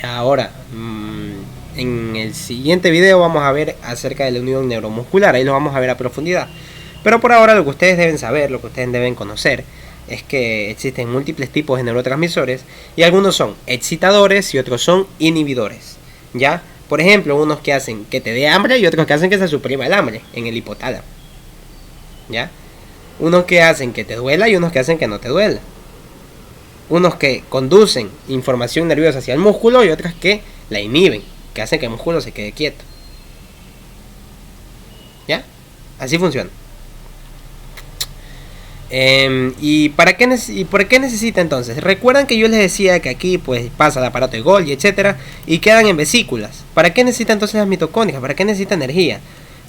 Ahora, en el siguiente video vamos a ver acerca de la unión neuromuscular, ahí lo vamos a ver a profundidad. Pero por ahora lo que ustedes deben saber, lo que ustedes deben conocer, es que existen múltiples tipos de neurotransmisores y algunos son excitadores y otros son inhibidores. ¿Ya? Por ejemplo, unos que hacen que te dé hambre y otros que hacen que se suprima el hambre en el hipotálamo. ¿Ya? Unos que hacen que te duela y unos que hacen que no te duela. Unos que conducen información nerviosa hacia el músculo y otros que la inhiben, que hacen que el músculo se quede quieto. ¿Ya? Así funciona. ¿Y por qué necesita entonces? Recuerdan que yo les decía que aquí pues pasa el aparato de Golgi, etcétera, y quedan en vesículas. ¿Para qué necesita entonces las mitocondrias? ¿Para qué necesita energía?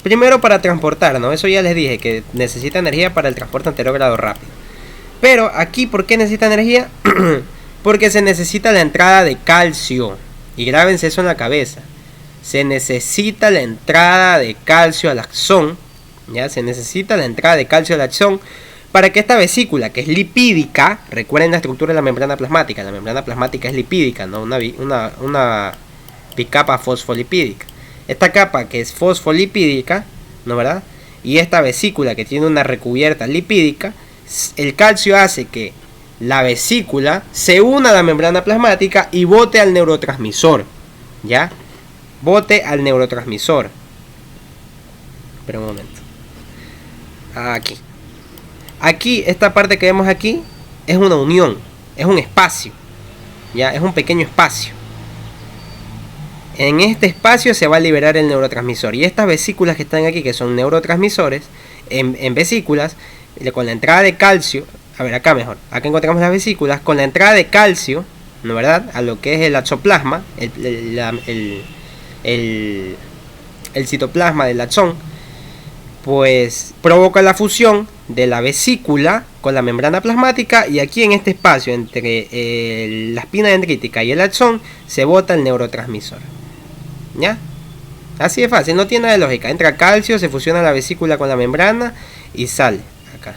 Primero para transportar, ¿no? Eso ya les dije, que necesita energía para el transporte anterogrado rápido. Pero aquí, ¿por qué necesita energía? Porque se necesita la entrada de calcio. Y grábense eso en la cabeza. Se necesita la entrada de calcio al axón. ¿Ya? Se necesita la entrada de calcio al axón para que esta vesícula, que es lipídica, recuerden la estructura de la membrana plasmática. La membrana plasmática es lipídica, ¿no? Una bicapa fosfolipídica. Esta capa que es fosfolipídica, ¿no, verdad? Y esta vesícula que tiene una recubierta lipídica, el calcio hace que la vesícula se una a la membrana plasmática y bote al neurotransmisor. ¿Ya? Bote al neurotransmisor. Espera un momento. Aquí. Aquí, esta parte que vemos aquí es una unión, es un espacio. ¿Ya? Es un pequeño espacio. En este espacio se va a liberar el neurotransmisor. Y estas vesículas que están aquí, que son neurotransmisores, en vesículas, con la entrada de calcio, a ver acá mejor, acá encontramos las vesículas, con la entrada de calcio, ¿no, verdad? A lo que es el axoplasma, el citoplasma del axón, pues provoca la fusión de la vesícula con la membrana plasmática, y aquí en este espacio entre la espina dendrítica y el axón se bota el neurotransmisor. ¿Ya? Así de fácil, no tiene nada de lógica. Entra calcio, se fusiona la vesícula con la membrana y sale acá.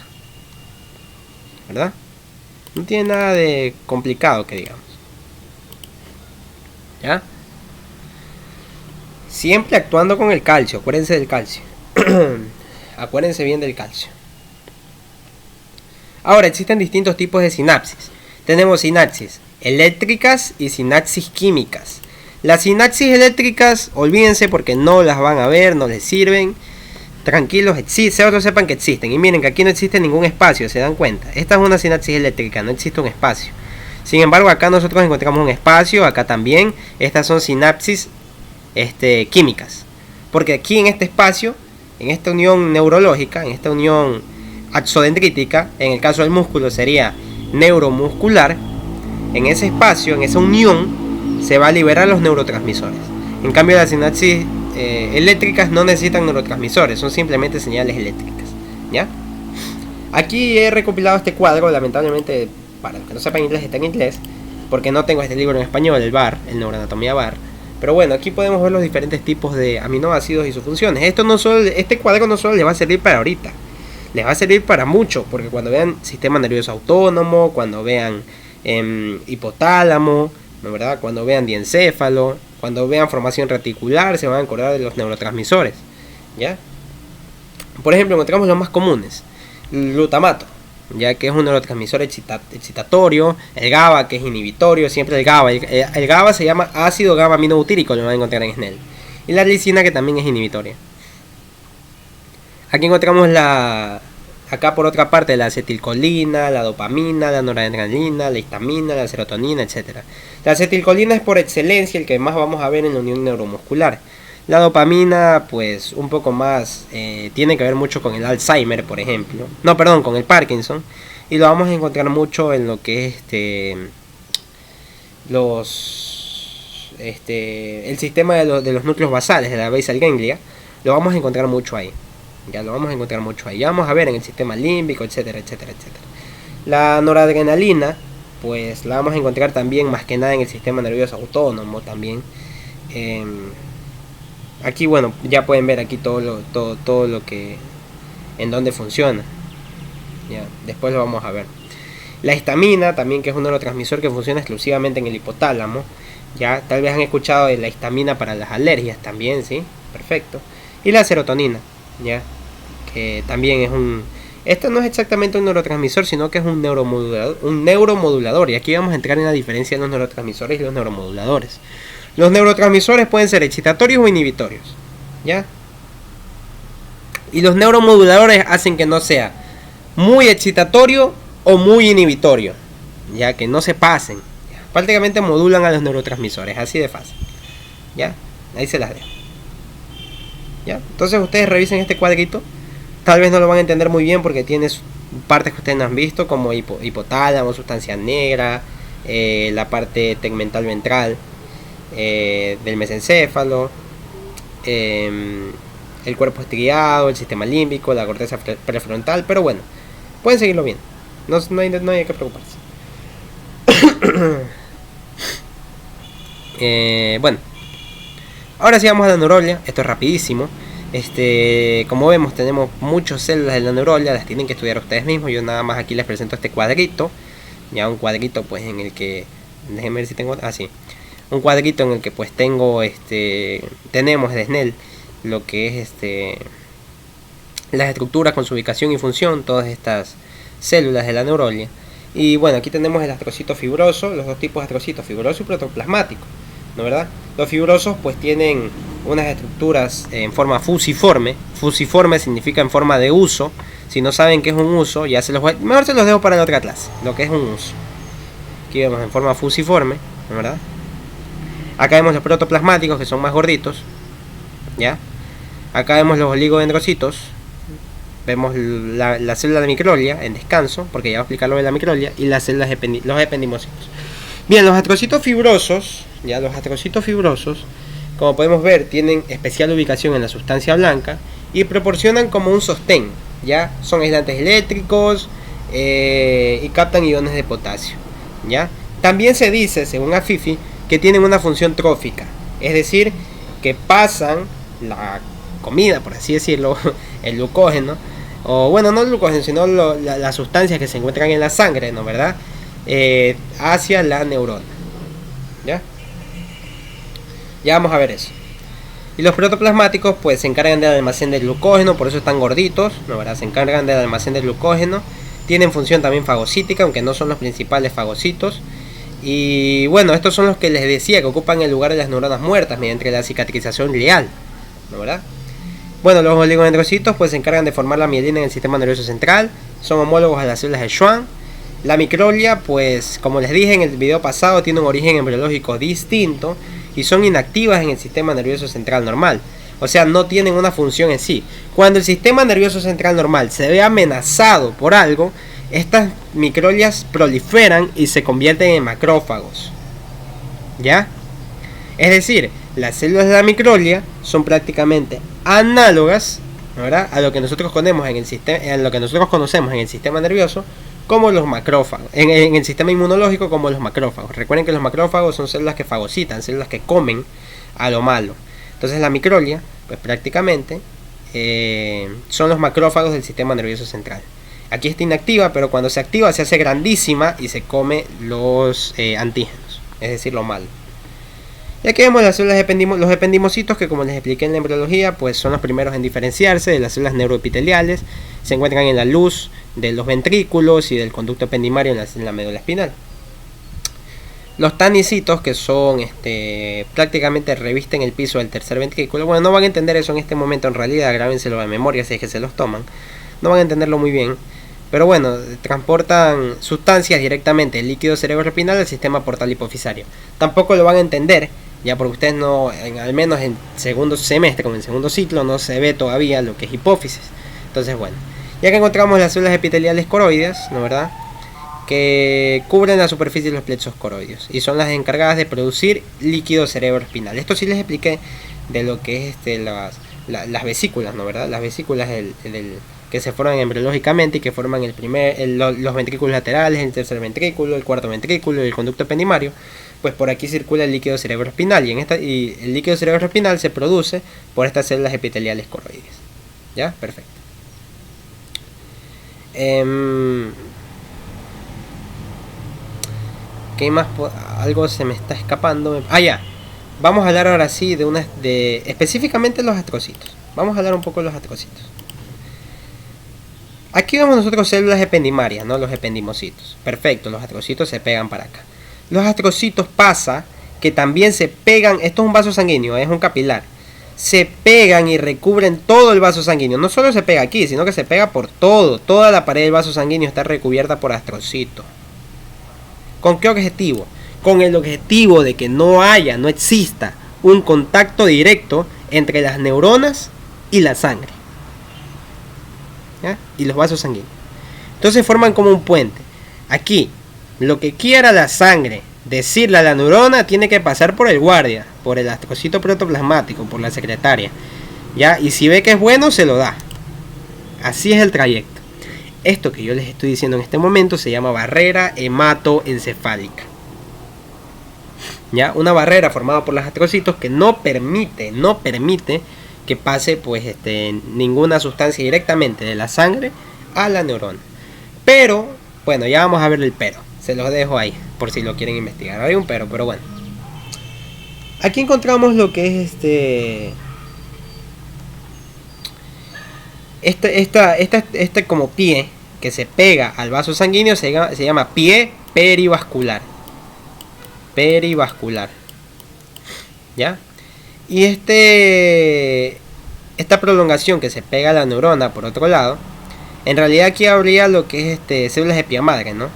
¿Verdad? No tiene nada de complicado que digamos. ¿Ya? Siempre actuando con el calcio, acuérdense del calcio. Acuérdense bien del calcio. Ahora, existen distintos tipos de sinapsis. Tenemos sinapsis eléctricas y sinapsis químicas. Las sinapsis eléctricas, olvídense porque no las van a ver, no les sirven. Tranquilos, solo sepan que existen. Y miren que aquí no existe ningún espacio, ¿se dan cuenta? Esta es una sinapsis eléctrica, no existe un espacio. Sin embargo, acá nosotros encontramos un espacio, acá también. Estas son sinapsis químicas. Porque aquí en este espacio, en esta unión neurológica, en esta unión axodendrítica, en el caso del músculo sería neuromuscular, en ese espacio, en esa unión, se va a liberar los neurotransmisores. En cambio, las sinapsis eléctricas no necesitan neurotransmisores, son simplemente señales eléctricas. ¿Ya? Aquí he recopilado este cuadro, lamentablemente, para los que no sepan inglés, está en inglés, porque no tengo este libro en español, el VAR, el Neuroanatomía VAR. Pero bueno, aquí podemos ver los diferentes tipos de aminoácidos y sus funciones. Este cuadro no solo les va a servir para ahorita, les va a servir para mucho, porque cuando vean sistema nervioso autónomo, cuando vean hipotálamo, ¿no, verdad? Cuando vean diencéfalo, cuando vean formación reticular, se van a acordar de los neurotransmisores. ¿Ya? Por ejemplo, encontramos los más comunes: el glutamato, ya que es un neurotransmisor excitatorio; el GABA, que es inhibitorio, siempre el GABA. El GABA se llama ácido GABA aminobutírico, lo van a encontrar en SNEL. Y la lisina, que también es inhibitoria. Aquí encontramos acá por otra parte la acetilcolina, la dopamina, la noradrenalina, la histamina, la serotonina, etc. La acetilcolina es por excelencia el que más vamos a ver en la unión neuromuscular. La dopamina, pues un poco más, tiene que ver mucho con el Alzheimer, por ejemplo. No, perdón, con el Parkinson. y lo vamos a encontrar mucho en lo que es el sistema de los núcleos basales, de la basal ganglia. Lo vamos a encontrar mucho ahí. Ya lo vamos a encontrar mucho ahí. Ya vamos a ver en el sistema límbico, etcétera, etcétera, etcétera. La noradrenalina, pues la vamos a encontrar también más que nada en el sistema nervioso autónomo también. Aquí, bueno, ya pueden ver aquí todo lo que, en dónde funciona. Ya, después lo vamos a ver. La histamina también, que es un neurotransmisor que funciona exclusivamente en el hipotálamo. Ya, tal vez han escuchado de la histamina para las alergias también, ¿sí? Perfecto. Y la serotonina, ya, que también es esto no es exactamente un neurotransmisor, sino que es un neuromodulador. Y aquí vamos a entrar en la diferencia de los neurotransmisores y los neuromoduladores. Los neurotransmisores pueden ser excitatorios o inhibitorios, ¿ya? Y los neuromoduladores hacen que no sea muy excitatorio o muy inhibitorio, ya que no se pasen. Prácticamente modulan a los neurotransmisores, así de fácil. ¿Ya? Ahí se las dejo. ¿Ya? Entonces ustedes revisen este cuadrito. Tal vez no lo van a entender muy bien porque tiene partes que ustedes no han visto, como hipotálamo, sustancia negra, la parte tegmental ventral del mesencéfalo, el cuerpo estriado, el sistema límbico, la corteza prefrontal. Pero bueno, pueden seguirlo bien. No hay que preocuparse. Bueno, ahora sí vamos a la neurolia. Esto es rapidísimo. Como vemos, tenemos muchas células de la neurolia. Las tienen que estudiar ustedes mismos. Yo nada más aquí les presento este cuadrito. Ya un cuadrito pues en el que, déjenme ver si tengo, sí, un cuadrito en el que pues tengo tenemos de Snell lo que es las estructuras con su ubicación y función, todas estas células de la neurolia. Y bueno, aquí tenemos el astrocito fibroso, los dos tipos de astrocito, fibroso y protoplasmático, ¿no verdad? Los fibrosos pues tienen unas estructuras en forma fusiforme. Fusiforme significa en forma de uso. Si no saben qué es un uso, ya mejor se los dejo para la otra clase, lo que es un uso. Aquí vemos en forma fusiforme, ¿no verdad? Acá vemos los protoplasmáticos, que son más gorditos, ¿ya? Acá vemos los oligodendrocitos. Vemos la célula de microlia en descanso, porque ya voy a explicar lo de la microlia, y las células los ependimocitos. Bien, los astrocitos fibrosos, como podemos ver, tienen especial ubicación en la sustancia blanca y proporcionan como un sostén, ya son aislantes eléctricos y captan iones de potasio, ya. También se dice, según Afifi, que tienen una función trófica, es decir, que pasan la comida, por así decirlo, el glucógeno, o bueno, no el glucógeno, sino las sustancias que se encuentran en la sangre, ¿no verdad? Hacia la neurona. ¿Ya? Ya vamos a ver eso. Y los protoplasmáticos pues se encargan del almacén del glucógeno, por eso están gorditos, ¿no verdad? Se encargan del almacén del glucógeno. Tienen función también fagocítica, aunque no son los principales fagocitos. Y bueno, estos son los que les decía que ocupan el lugar de las neuronas muertas mediante la cicatrización glial, ¿no verdad? Bueno, los oligodendrocitos pues se encargan de formar la mielina en el sistema nervioso central, son homólogos a las células de Schwann. La microlia, pues como les dije en el video pasado, tiene un origen embriológico distinto y son inactivas en el sistema nervioso central normal. O sea, no tienen una función en sí. Cuando el sistema nervioso central normal se ve amenazado por algo, estas microlias proliferan y se convierten en macrófagos. ¿Ya? Es decir, las células de la microlia son prácticamente análogas, ¿verdad?, a lo que nosotros conocemos en el sistema nervioso como los macrófagos, en el sistema inmunológico como los macrófagos. Recuerden que los macrófagos son células que fagocitan, células que comen a lo malo. Entonces la microlia, pues prácticamente son los macrófagos del sistema nervioso central. Aquí está inactiva, pero cuando se activa se hace grandísima y se come los antígenos, es decir, lo malo. Y aquí vemos las células los ependimocitos, que como les expliqué en la embriología, pues son los primeros en diferenciarse de las células neuroepiteliales. Se encuentran en la luz de los ventrículos y del conducto ependimario en la médula espinal. Los tanicitos, que son prácticamente revisten el piso del tercer ventrículo. Bueno, no van a entender eso en este momento, en realidad, grábenselo de memoria si es que se los toman. No van a entenderlo muy bien. Pero bueno, transportan sustancias directamente del líquido cerebroespinal al sistema portal hipofisario. Tampoco lo van a entender, ya porque ustedes no, al menos en segundo semestre, como en segundo ciclo, no se ve todavía lo que es hipófisis. Entonces bueno, Ya que encontramos las células epiteliales coroides, ¿no verdad? Que cubren la superficie de los plexos coroideos y son las encargadas de producir líquido cerebroespinal. Esto sí les expliqué de lo que es las vesículas, ¿no verdad? Las vesículas que se forman embriológicamente y que forman los ventrículos laterales, el tercer ventrículo, el cuarto ventrículo y el conducto ependimario. Pues por aquí circula el líquido cerebroespinal y el líquido cerebroespinal se produce por estas células epiteliales coroides. ¿Ya? Perfecto. ¿Qué más? Algo se me está escapando. Ya. Vamos a hablar ahora sí de específicamente los astrocitos. Vamos a hablar un poco de los astrocitos. Aquí vemos nosotros células ependimarias, ¿no? Los ependimocitos. Perfecto, los astrocitos se pegan para acá. Los astrocitos pasa que también se pegan. Esto es un vaso sanguíneo, es un capilar. Se pegan y recubren todo el vaso sanguíneo. No solo se pega aquí, sino que se pega por todo. Toda la pared del vaso sanguíneo está recubierta por astrocitos. ¿Con qué objetivo? Con el objetivo de que no exista un contacto directo entre las neuronas y la sangre, ¿ya? Y los vasos sanguíneos. Entonces forman como un puente. Aquí, lo que quiera la sangre decirle a la neurona tiene que pasar por el guardia, por el astrocito protoplasmático, por la secretaria, ¿ya? Y si ve que es bueno, se lo da. Así es el trayecto. Esto que yo les estoy diciendo en este momento se llama barrera hematoencefálica. ¿Ya? Una barrera formada por los astrocitos que no permite que pase pues ninguna sustancia directamente de la sangre a la neurona. Pero, bueno, ya vamos a ver el pero. Se los dejo ahí, por si lo quieren investigar. Hay un pero bueno. Aquí encontramos lo que es este como pie que se pega al vaso sanguíneo se llama pie perivascular. ¿Ya? Y esta prolongación que se pega a la neurona por otro lado, en realidad aquí habría lo que es células de pía madre, ¿no?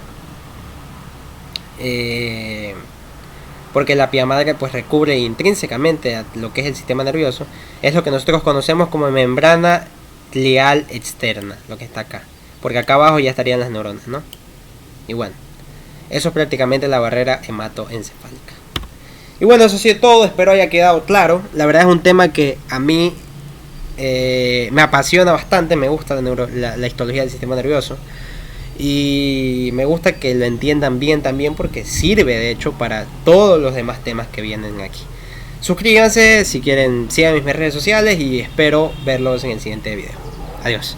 Porque la pía madre pues recubre intrínsecamente a lo que es el sistema nervioso. Es lo que nosotros conocemos como membrana glial externa, lo que está acá, porque acá abajo ya estarían las neuronas, ¿no? Y bueno, eso es prácticamente la barrera hematoencefálica. Y bueno, eso ha sido todo, espero haya quedado claro. La verdad es un tema que a mí me apasiona bastante, me gusta la histología del sistema nervioso. Y me gusta que lo entiendan bien también, porque sirve de hecho para todos los demás temas que vienen aquí. Suscríbanse si quieren, sigan mis redes sociales y espero verlos en el siguiente video. Adiós.